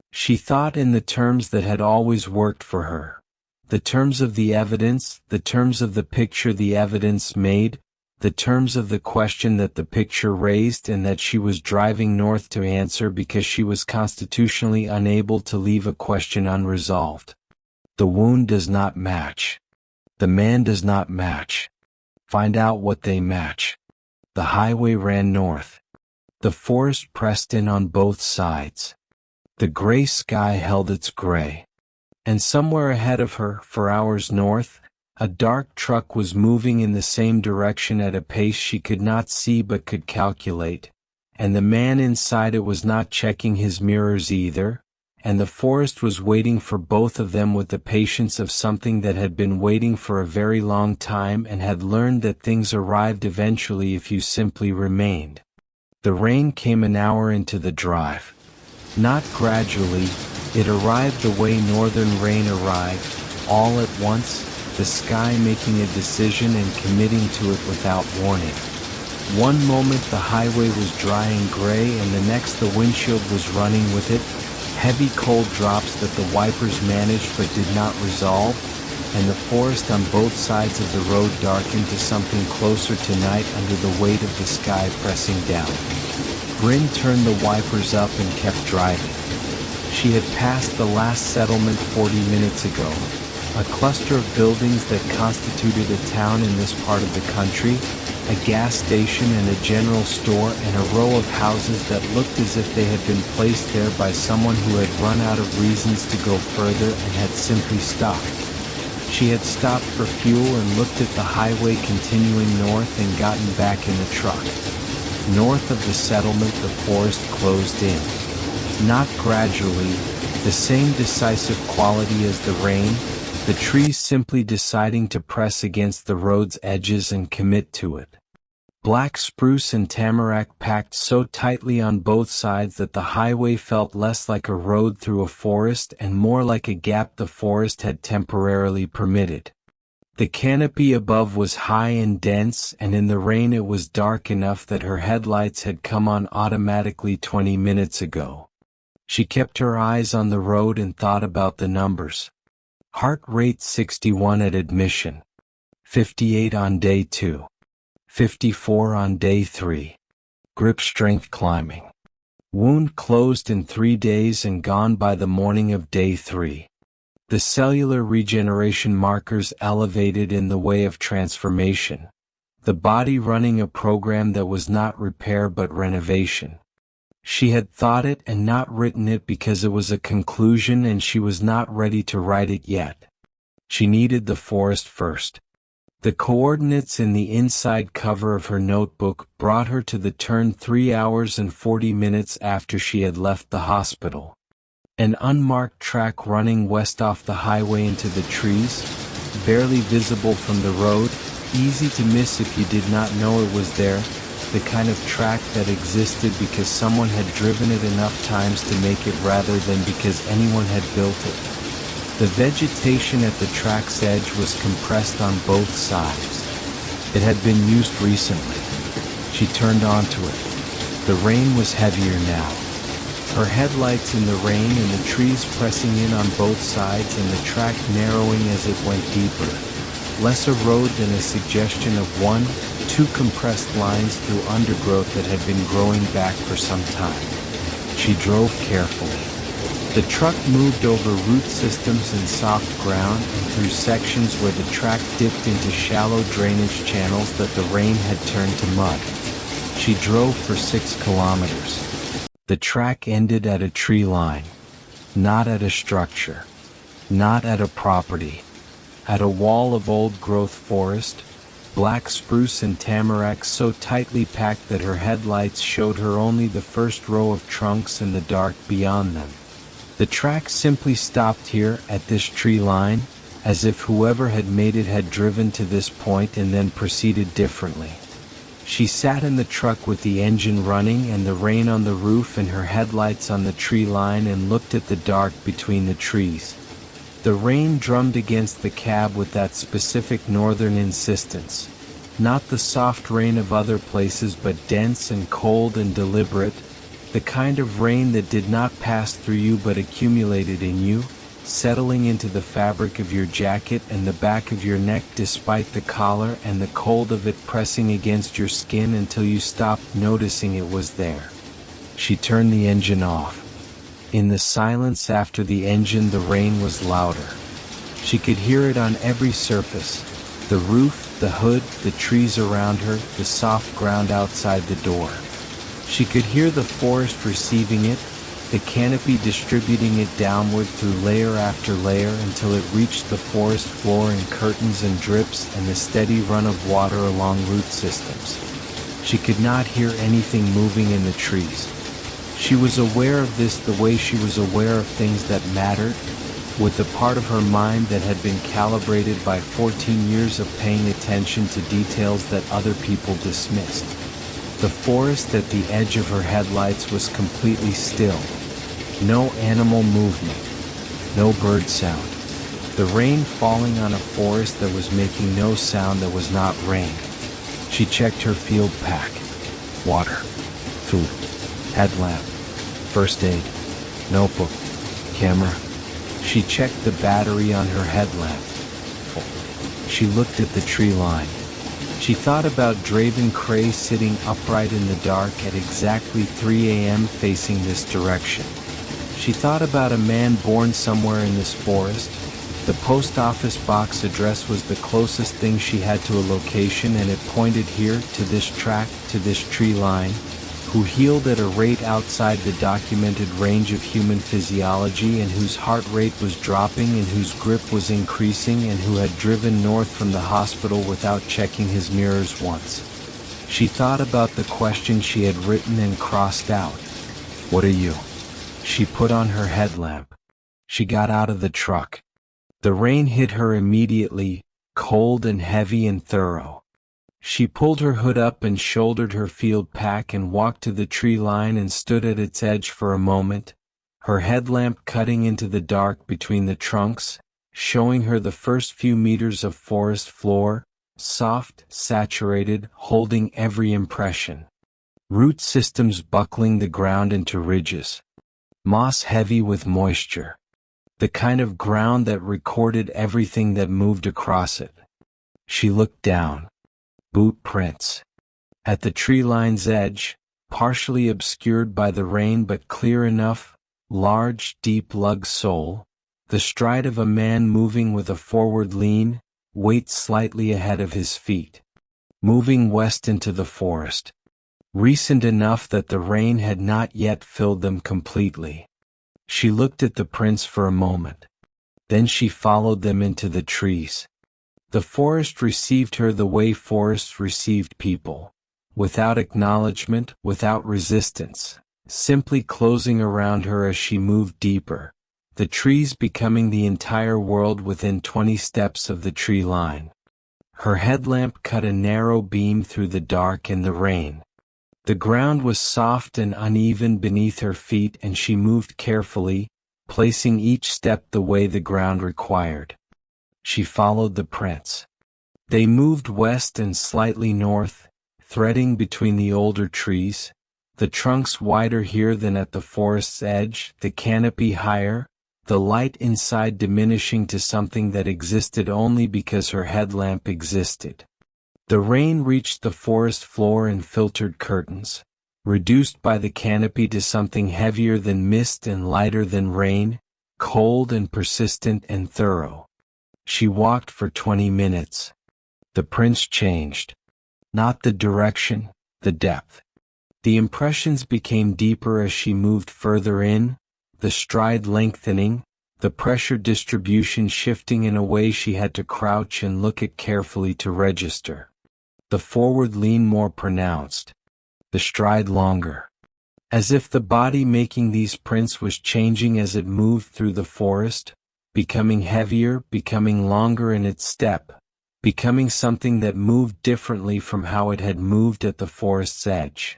She thought in the terms that had always worked for her. The terms of the evidence, the terms of the picture the evidence made, the terms of the question that the picture raised, and that she was driving north to answer because she was constitutionally unable to leave a question unresolved. The wound does not match. The man does not match. Find out what they match. The highway ran north. The forest pressed in on both sides. The gray sky held its gray. And somewhere ahead of her, for hours north, a dark truck was moving in the same direction at a pace she could not see but could calculate, and the man inside it was not checking his mirrors either, and the forest was waiting for both of them with the patience of something that had been waiting for a very long time and had learned that things arrived eventually if you simply remained. The rain came an hour into the drive. Not gradually, it arrived the way northern rain arrived, all at once, the sky making a decision and committing to it without warning. One moment the highway was dry and gray, and the next the windshield was running with it, heavy cold drops that the wipers managed but did not resolve, and the forest on both sides of the road darkened to something closer to night under the weight of the sky pressing down. Brynn turned the wipers up and kept driving. She had passed the last settlement 40 minutes ago, a cluster of buildings that constituted a town in this part of the country, a gas station and a general store, and a row of houses that looked as if they had been placed there by someone who had run out of reasons to go further and had simply stopped. She had stopped for fuel and looked at the highway continuing north and gotten back in the truck. North of the settlement the forest closed in. Not gradually, the same decisive quality as the rain, the trees simply deciding to press against the road's edges and commit to it. Black spruce and tamarack packed so tightly on both sides that the highway felt less like a road through a forest and more like a gap the forest had temporarily permitted. The canopy above was high and dense, and in the rain it was dark enough that her headlights had come on automatically 20 minutes ago. She kept her eyes on the road and thought about the numbers. Heart rate 61 at admission. 58 on day 2. 54 on day 3. Grip strength climbing. Wound closed in 3 days and gone by the morning of day 3. The cellular regeneration markers elevated in the way of transformation. The body running a program that was not repair but renovation. She had thought it and not written it because it was a conclusion and she was not ready to write it yet. She needed the forest first. The coordinates in the inside cover of her notebook brought her to the turn 3 hours and 40 minutes after she had left the hospital. An unmarked track running west off the highway into the trees, barely visible from the road, easy to miss if you did not know it was there, the kind of track that existed because someone had driven it enough times to make it rather than because anyone had built it. The vegetation at the track's edge was compressed on both sides. It had been used recently. She turned onto it. The rain was heavier now. Her headlights in the rain and the trees pressing in on both sides and the track narrowing as it went deeper. Less a road than a suggestion of 1-2 compressed lines through undergrowth that had been growing back for some time. She drove carefully. The truck moved over root systems and soft ground and through sections where the track dipped into shallow drainage channels that the rain had turned to mud. She drove for 6 kilometers. The track ended at a tree line, not at a structure, not at a property. At a wall of old-growth forest, black spruce and tamarack so tightly packed that her headlights showed her only the first row of trunks and the dark beyond them. The track simply stopped here at this tree line, as if whoever had made it had driven to this point and then proceeded differently. She sat in the truck with the engine running and the rain on the roof and her headlights on the tree line and looked at the dark between the trees. The rain drummed against the cab with that specific northern insistence. Not the soft rain of other places but dense and cold and deliberate, the kind of rain that did not pass through you but accumulated in you, settling into the fabric of your jacket and the back of your neck despite the collar and the cold of it pressing against your skin until you stopped noticing it was there. She turned the engine off. In the silence after the engine the rain was louder. She could hear it on every surface, the roof, the hood, the trees around her, the soft ground outside the door. She could hear the forest receiving it, the canopy distributing it downward through layer after layer until it reached the forest floor in curtains and drips and the steady run of water along root systems. She could not hear anything moving in the trees. She was aware of this the way she was aware of things that mattered, with the part of her mind that had been calibrated by 14 years of paying attention to details that other people dismissed. The forest at the edge of her headlights was completely still. No animal movement. No bird sound. The rain falling on a forest that was making no sound that was not rain. She checked her field pack. Water. Food. Headlamp. First aid. Notebook. Camera. She checked the battery on her headlamp. Full. She looked at the tree line. She thought about Draven Cray sitting upright in the dark at exactly 3 a.m. facing this direction. She thought about a man born somewhere in this forest. The post office box address was the closest thing she had to a location, and it pointed here, to this track, to this tree line, who healed at a rate outside the documented range of human physiology, and whose heart rate was dropping, and whose grip was increasing, and who had driven north from the hospital without checking his mirrors once. She thought about the question she had written and crossed out. What are you? She put on her headlamp. She got out of the truck. The rain hit her immediately, cold and heavy and thorough. She pulled her hood up and shouldered her field pack and walked to the tree line and stood at its edge for a moment, her headlamp cutting into the dark between the trunks, showing her the first few meters of forest floor, soft, saturated, holding every impression. Root systems buckling the ground into ridges. Moss heavy with moisture. The kind of ground that recorded everything that moved across it. She looked down. Boot prints. At the tree line's edge, partially obscured by the rain but clear enough, large, deep lug sole, the stride of a man moving with a forward lean, weight slightly ahead of his feet. Moving west into the forest. Recent enough that the rain had not yet filled them completely. She looked at the prints for a moment. Then she followed them into the trees. The forest received her the way forests received people, without acknowledgement, without resistance, simply closing around her as she moved deeper, the trees becoming the entire world within 20 steps of the tree line. Her headlamp cut a narrow beam through the dark and the rain. The ground was soft and uneven beneath her feet, and she moved carefully, placing each step the way the ground required. She followed the prints. They moved west and slightly north, threading between the older trees, the trunks wider here than at the forest's edge, the canopy higher, the light inside diminishing to something that existed only because her headlamp existed. The rain reached the forest floor in filtered curtains, reduced by the canopy to something heavier than mist and lighter than rain, cold and persistent and thorough. She walked for 20 minutes. The prints changed. Not the direction, the depth. The impressions became deeper as she moved further in, the stride lengthening, the pressure distribution shifting in a way she had to crouch and look at carefully to register. The forward lean more pronounced. The stride longer. As if the body making these prints was changing as it moved through the forest, becoming heavier, becoming longer in its step, becoming something that moved differently from how it had moved at the forest's edge.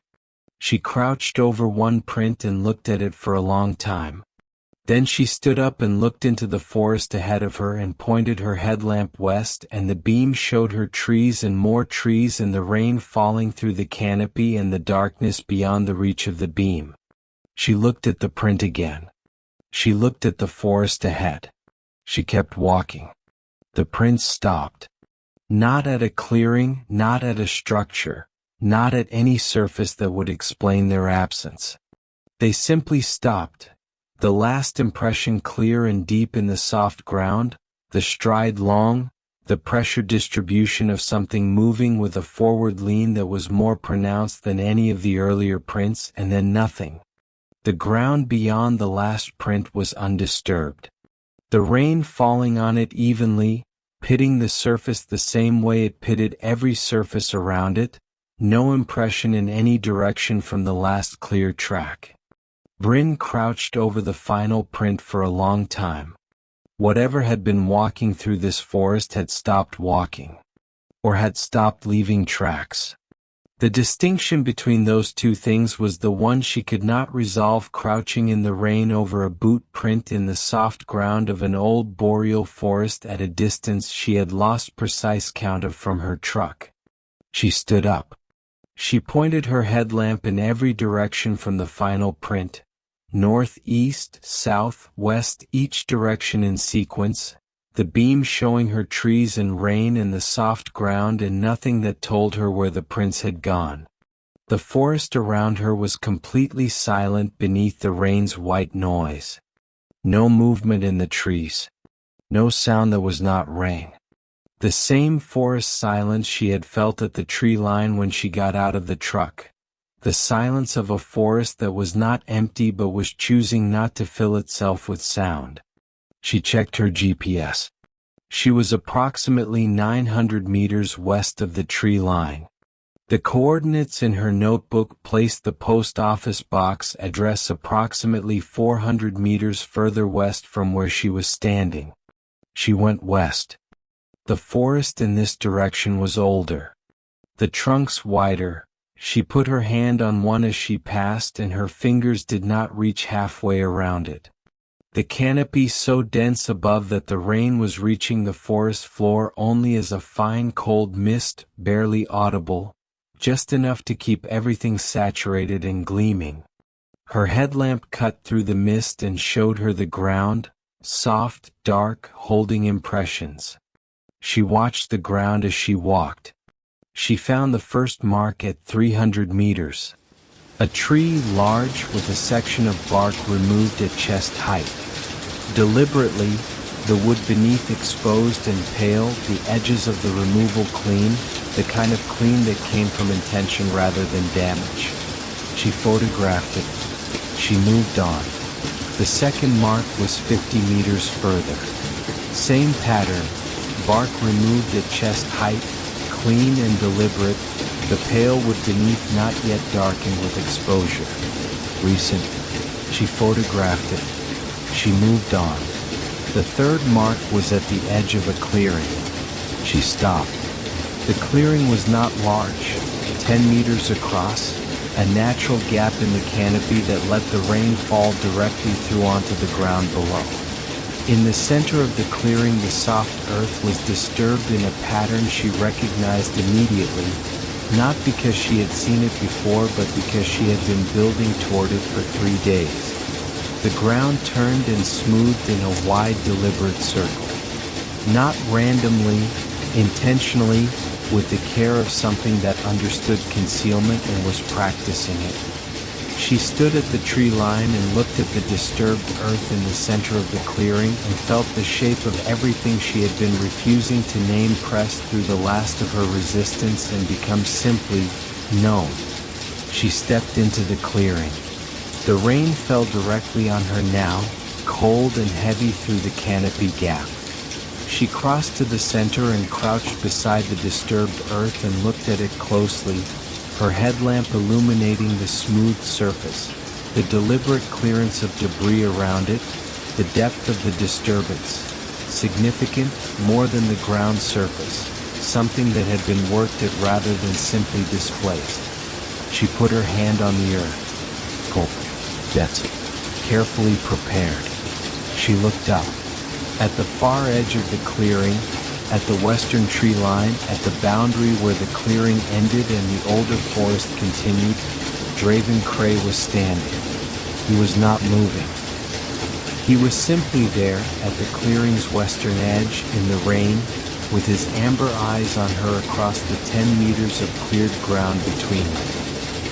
She crouched over one print and looked at it for a long time. Then she stood up and looked into the forest ahead of her and pointed her headlamp west, and the beam showed her trees and more trees and the rain falling through the canopy and the darkness beyond the reach of the beam. She looked at the print again. She looked at the forest ahead. She kept walking. The prints stopped. Not at a clearing, not at a structure, not at any surface that would explain their absence. They simply stopped. The last impression clear and deep in the soft ground, the stride long, the pressure distribution of something moving with a forward lean that was more pronounced than any of the earlier prints, and then nothing. The ground beyond the last print was undisturbed. The rain falling on it evenly, pitting the surface the same way it pitted every surface around it, no impression in any direction from the last clear track. Brynn crouched over the final print for a long time. Whatever had been walking through this forest had stopped walking, or had stopped leaving tracks. The distinction between those two things was the one she could not resolve. Crouching in the rain over a boot print in the soft ground of an old boreal forest at a distance she had lost precise count of from her truck. She stood up. She pointed her headlamp in every direction from the final print, north, east, south, west, each direction in sequence, the beam showing her trees and rain and the soft ground and nothing that told her where the prints had gone. The forest around her was completely silent beneath the rain's white noise. No movement in the trees. No sound that was not rain. The same forest silence she had felt at the tree line when she got out of the truck. The silence of a forest that was not empty but was choosing not to fill itself with sound. She checked her GPS. She was approximately 900 meters west of the tree line. The coordinates in her notebook placed the post office box address approximately 400 meters further west from where she was standing. She went west. The forest in this direction was older. The trunks wider. She put her hand on one as she passed and her fingers did not reach halfway around it. The canopy so dense above that the rain was reaching the forest floor only as a fine cold mist, barely audible, just enough to keep everything saturated and gleaming. Her headlamp cut through the mist and showed her the ground, soft, dark, holding impressions. She watched the ground as she walked. She found the first mark at 300 meters. A tree large with a section of bark removed at chest height. Deliberately, the wood beneath exposed and pale, the edges of the removal clean, the kind of clean that came from intention rather than damage. She photographed it. She moved on. The second mark was 50 meters further. Same pattern, bark removed at chest height, clean and deliberate, the pale wood beneath not yet darkened with exposure. Recent. She photographed it. She moved on. The third mark was at the edge of a clearing. She stopped. The clearing was not large, 10 meters across, a natural gap in the canopy that let the rain fall directly through onto the ground below. In the center of the clearing, the soft earth was disturbed in a pattern she recognized immediately, not because she had seen it before but because she had been building toward it for 3 days. The ground turned and smoothed in a wide, deliberate circle. Not randomly, intentionally, with the care of something that understood concealment and was practicing it. She stood at the tree line and looked at the disturbed earth in the center of the clearing and felt the shape of everything she had been refusing to name pressed through the last of her resistance and become simply known. She stepped into the clearing. The rain fell directly on her now, cold and heavy through the canopy gap. She crossed to the center and crouched beside the disturbed earth and looked at it closely, her headlamp illuminating the smooth surface, the deliberate clearance of debris around it, the depth of the disturbance. Significant, more than the ground surface, something that had been worked at rather than simply displaced. She put her hand on the earth. Gulp. That's it. Carefully prepared. She looked up. At the far edge of the clearing, at the western tree line, at the boundary where the clearing ended and the older forest continued, Draven Cray was standing. He was not moving. He was simply there at the clearing's western edge in the rain, with his amber eyes on her across the 10 meters of cleared ground between them.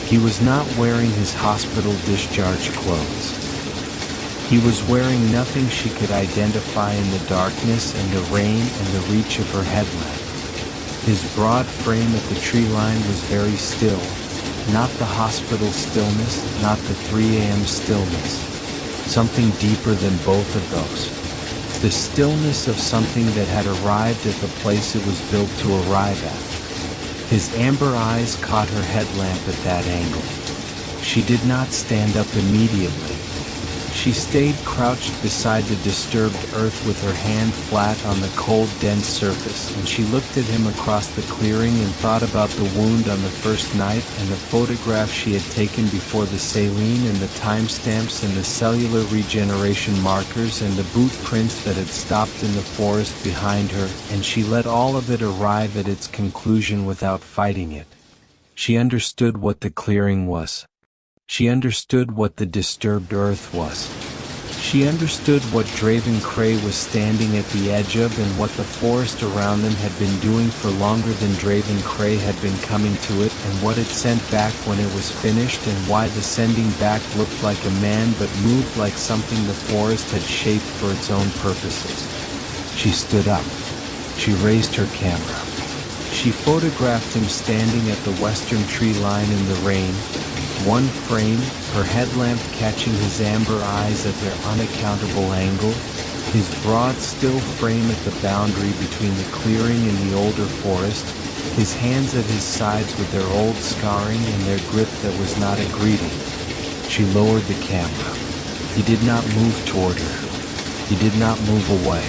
He was not wearing his hospital discharge clothes. He was wearing nothing she could identify in the darkness and the rain and the reach of her headlamp. His broad frame at the tree line was very still, not the hospital stillness, not the 3 a.m. stillness. Something deeper than both of those. The stillness of something that had arrived at the place it was built to arrive at. His amber eyes caught her headlamp at that angle. She did not stand up immediately. She stayed crouched beside the disturbed earth with her hand flat on the cold, dense surface, and she looked at him across the clearing and thought about the wound on the first night and the photograph she had taken before the saline and the timestamps and the cellular regeneration markers and the boot prints that had stopped in the forest behind her, and she let all of it arrive at its conclusion without fighting it. She understood what the clearing was. She understood what the disturbed earth was. She understood what Draven Cray was standing at the edge of and what the forest around them had been doing for longer than Draven Cray had been coming to it, and what it sent back when it was finished, and why the sending back looked like a man but moved like something the forest had shaped for its own purposes. She stood up. She raised her camera. She photographed him standing at the western tree line in the rain. One frame, her headlamp catching his amber eyes at their unaccountable angle, his broad still frame at the boundary between the clearing and the older forest, his hands at his sides with their old scarring and their grip that was not a greeting. She lowered the camera. He did not move toward her. He did not move away.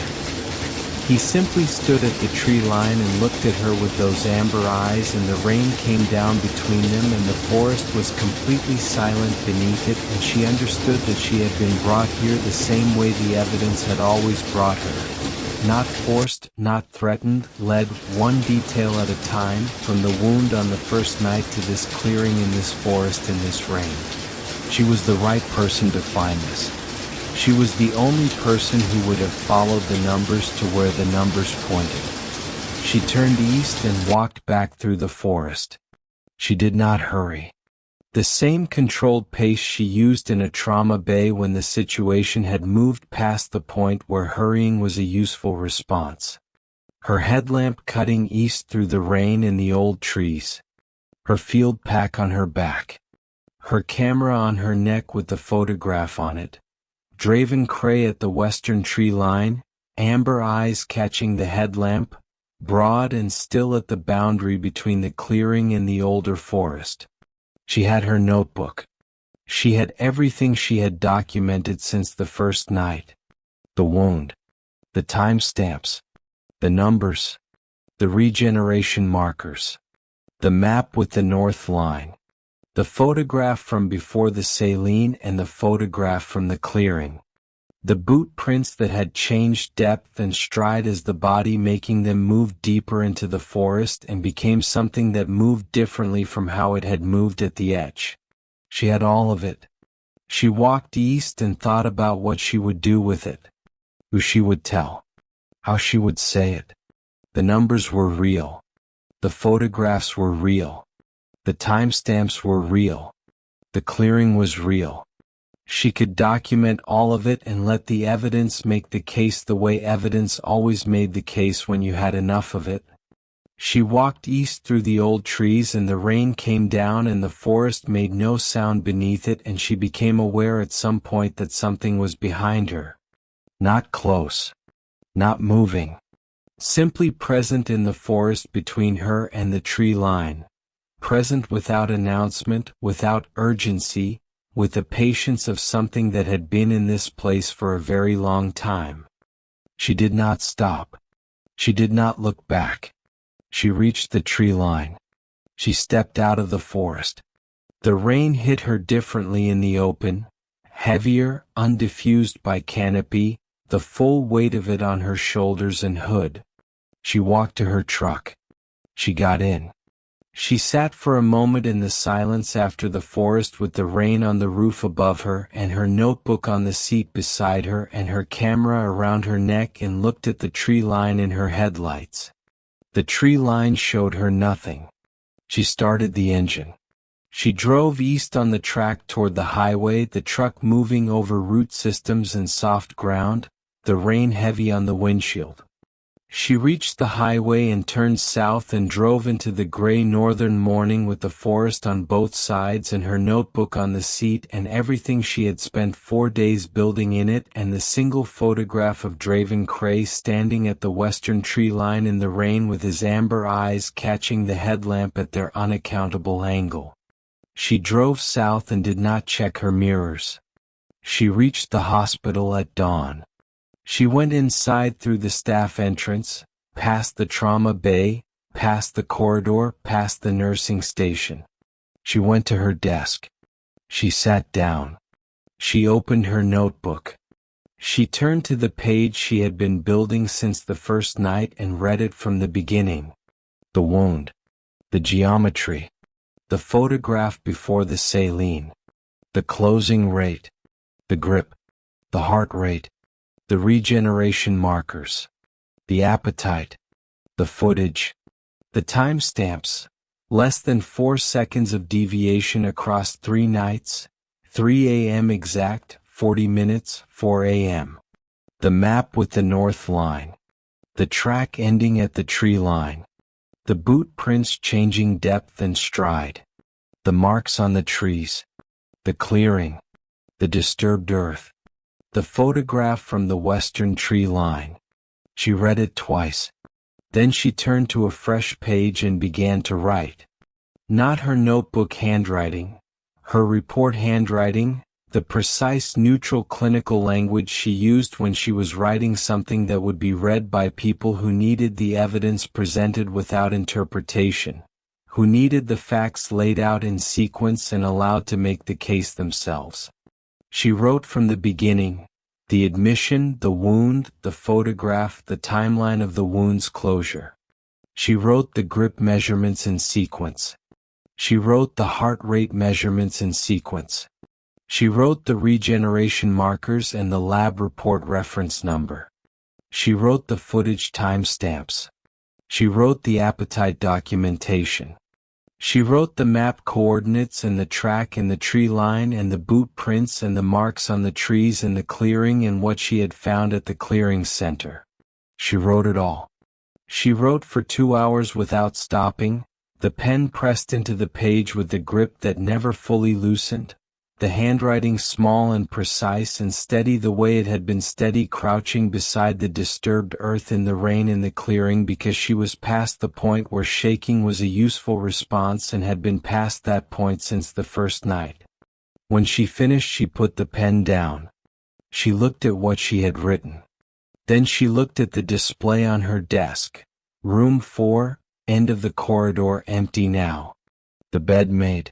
He simply stood at the tree line and looked at her with those amber eyes, and the rain came down between them and the forest was completely silent beneath it, and she understood that she had been brought here the same way the evidence had always brought her. Not forced, not threatened, led, one detail at a time, from the wound on the first night to this clearing in this forest in this rain. She was the right person to find this. She was the only person who would have followed the numbers to where the numbers pointed. She turned east and walked back through the forest. She did not hurry. The same controlled pace she used in a trauma bay when the situation had moved past the point where hurrying was a useful response. Her headlamp cutting east through the rain in the old trees. Her field pack on her back. Her camera on her neck with the photograph on it. Draven Cray at the western tree line, amber eyes catching the headlamp, broad and still at the boundary between the clearing and the older forest. She had her notebook. She had everything she had documented since the first night. The wound, the timestamps, the numbers, the regeneration markers, the map with the north line, the photograph from before the saline and the photograph from the clearing. The boot prints that had changed depth and stride as the body, making them move deeper into the forest and became something that moved differently from how it had moved at the edge. She had all of it. She walked east and thought about what she would do with it. Who she would tell. How she would say it. The numbers were real. The photographs were real. The timestamps were real. The clearing was real. She could document all of it and let the evidence make the case the way evidence always made the case when you had enough of it. She walked east through the old trees and the rain came down and the forest made no sound beneath it, and she became aware at some point that something was behind her. Not close. Not moving. Simply present in the forest between her and the tree line. Present without announcement, without urgency, with the patience of something that had been in this place for a very long time. She did not stop. She did not look back. She reached the tree line. She stepped out of the forest. The rain hit her differently in the open, heavier, undiffused by canopy, the full weight of it on her shoulders and hood. She walked to her truck. She got in. She sat for a moment in the silence after the forest with the rain on the roof above her and her notebook on the seat beside her and her camera around her neck, and looked at the tree line in her headlights. The tree line showed her nothing. She started the engine. She drove east on the track toward the highway, the truck moving over root systems and soft ground, the rain heavy on the windshield. She reached the highway and turned south and drove into the gray northern morning with the forest on both sides and her notebook on the seat and everything she had spent 4 days building in it, and the single photograph of Draven Cray standing at the western tree line in the rain with his amber eyes catching the headlamp at their unaccountable angle. She drove south and did not check her mirrors. She reached the hospital at dawn. She went inside through the staff entrance, past the trauma bay, past the corridor, past the nursing station. She went to her desk. She sat down. She opened her notebook. She turned to the page she had been building since the first night and read it from the beginning. The wound. The geometry. The photograph before the saline. The closing rate. The grip. The heart rate. The regeneration markers. The appetite. The footage. The timestamps. Less than 4 seconds of deviation across 3 nights. 3 a.m. exact, 40 minutes, 4 a.m. The map with the north line. The track ending at the tree line. The boot prints changing depth and stride. The marks on the trees. The clearing. The disturbed earth. The photograph from the western tree line. She read it twice. Then she turned to a fresh page and began to write. Not her notebook handwriting. Her report handwriting, the precise neutral clinical language she used when she was writing something that would be read by people who needed the evidence presented without interpretation, who needed the facts laid out in sequence and allowed to make the case themselves. She wrote from the beginning, the admission, the wound, the photograph, the timeline of the wound's closure. She wrote the grip measurements in sequence. She wrote the heart rate measurements in sequence. She wrote the regeneration markers and the lab report reference number. She wrote the footage timestamps. She wrote the appetite documentation. She wrote the map coordinates and the track and the tree line and the boot prints and the marks on the trees and the clearing and what she had found at the clearing center. She wrote it all. She wrote for 2 hours without stopping, the pen pressed into the page with the grip that never fully loosened, the handwriting small and precise and steady the way it had been steady crouching beside the disturbed earth in the rain in the clearing because she was past the point where shaking was a useful response and had been past that point since the first night. When she finished she put the pen down. She looked at what she had written. Then she looked at the display on her desk. Room 4, end of the corridor empty now. The bed made.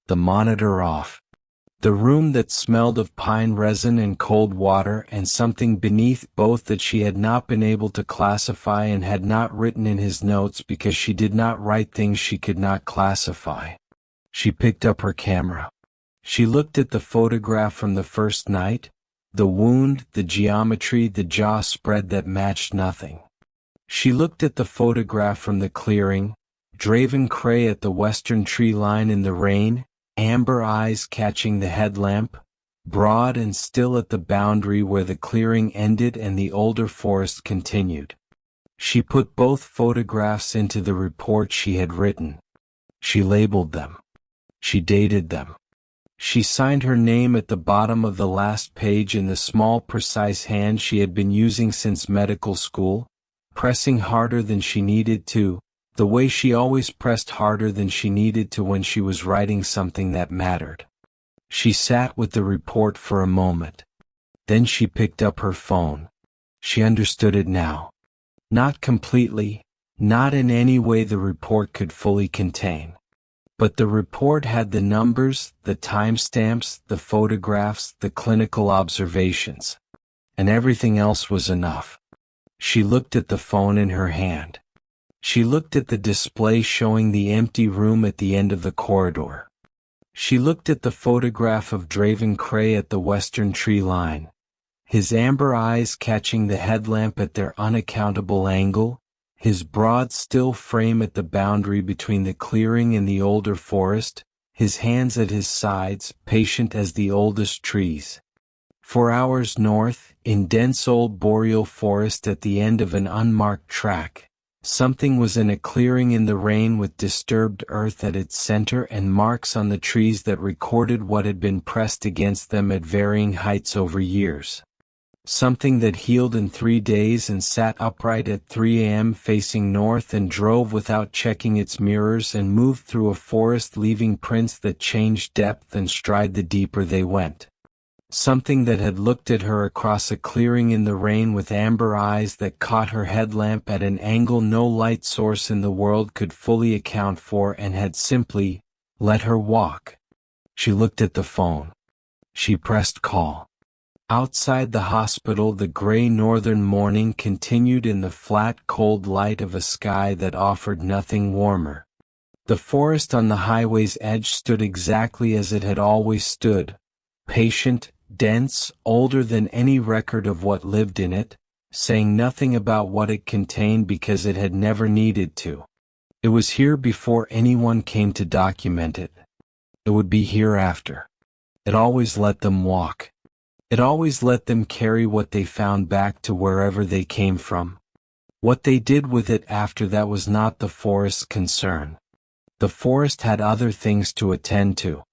The monitor off. The room that smelled of pine resin and cold water and something beneath both that she had not been able to classify and had not written in his notes because she did not write things she could not classify. She picked up her camera. She looked at the photograph from the first night, the wound, the geometry, the jaw spread that matched nothing. She looked at the photograph from the clearing, Draven Cray at the western tree line in the rain, amber eyes catching the headlamp, broad and still at the boundary where the clearing ended and the older forest continued. She put both photographs into the report she had written. She labeled them. She dated them. She signed her name at the bottom of the last page in the small precise hand she had been using since medical school, pressing harder than she needed to, the way she always pressed harder than she needed to when she was writing something that mattered. She sat with the report for a moment. Then she picked up her phone. She understood it now. Not completely, not in any way the report could fully contain. But the report had the numbers, the timestamps, the photographs, the clinical observations. And everything else was enough. She looked at the phone in her hand. She looked at the display showing the empty room at the end of the corridor. She looked at the photograph of Draven Cray at the western tree line, his amber eyes catching the headlamp at their unaccountable angle, his broad still frame at the boundary between the clearing and the older forest, his hands at his sides, patient as the oldest trees. 4 hours north, in dense old boreal forest at the end of an unmarked track, something was in a clearing in the rain with disturbed earth at its center and marks on the trees that recorded what had been pressed against them at varying heights over years. Something that healed in 3 days and sat upright at 3 a.m. facing north and drove without checking its mirrors and moved through a forest leaving prints that changed depth and stride the deeper they went. Something that had looked at her across a clearing in the rain with amber eyes that caught her headlamp at an angle no light source in the world could fully account for, and had simply let her walk. She looked at the phone. She pressed call. Outside the hospital, the gray northern morning continued in the flat, cold light of a sky that offered nothing warmer. The forest on the highway's edge stood exactly as it had always stood, patient, dense, older than any record of what lived in it, saying nothing about what it contained because it had never needed to. It was here before anyone came to document it. It would be here after. It always let them walk. It always let them carry what they found back to wherever they came from. What they did with it after that was not the forest's concern. The forest had other things to attend to.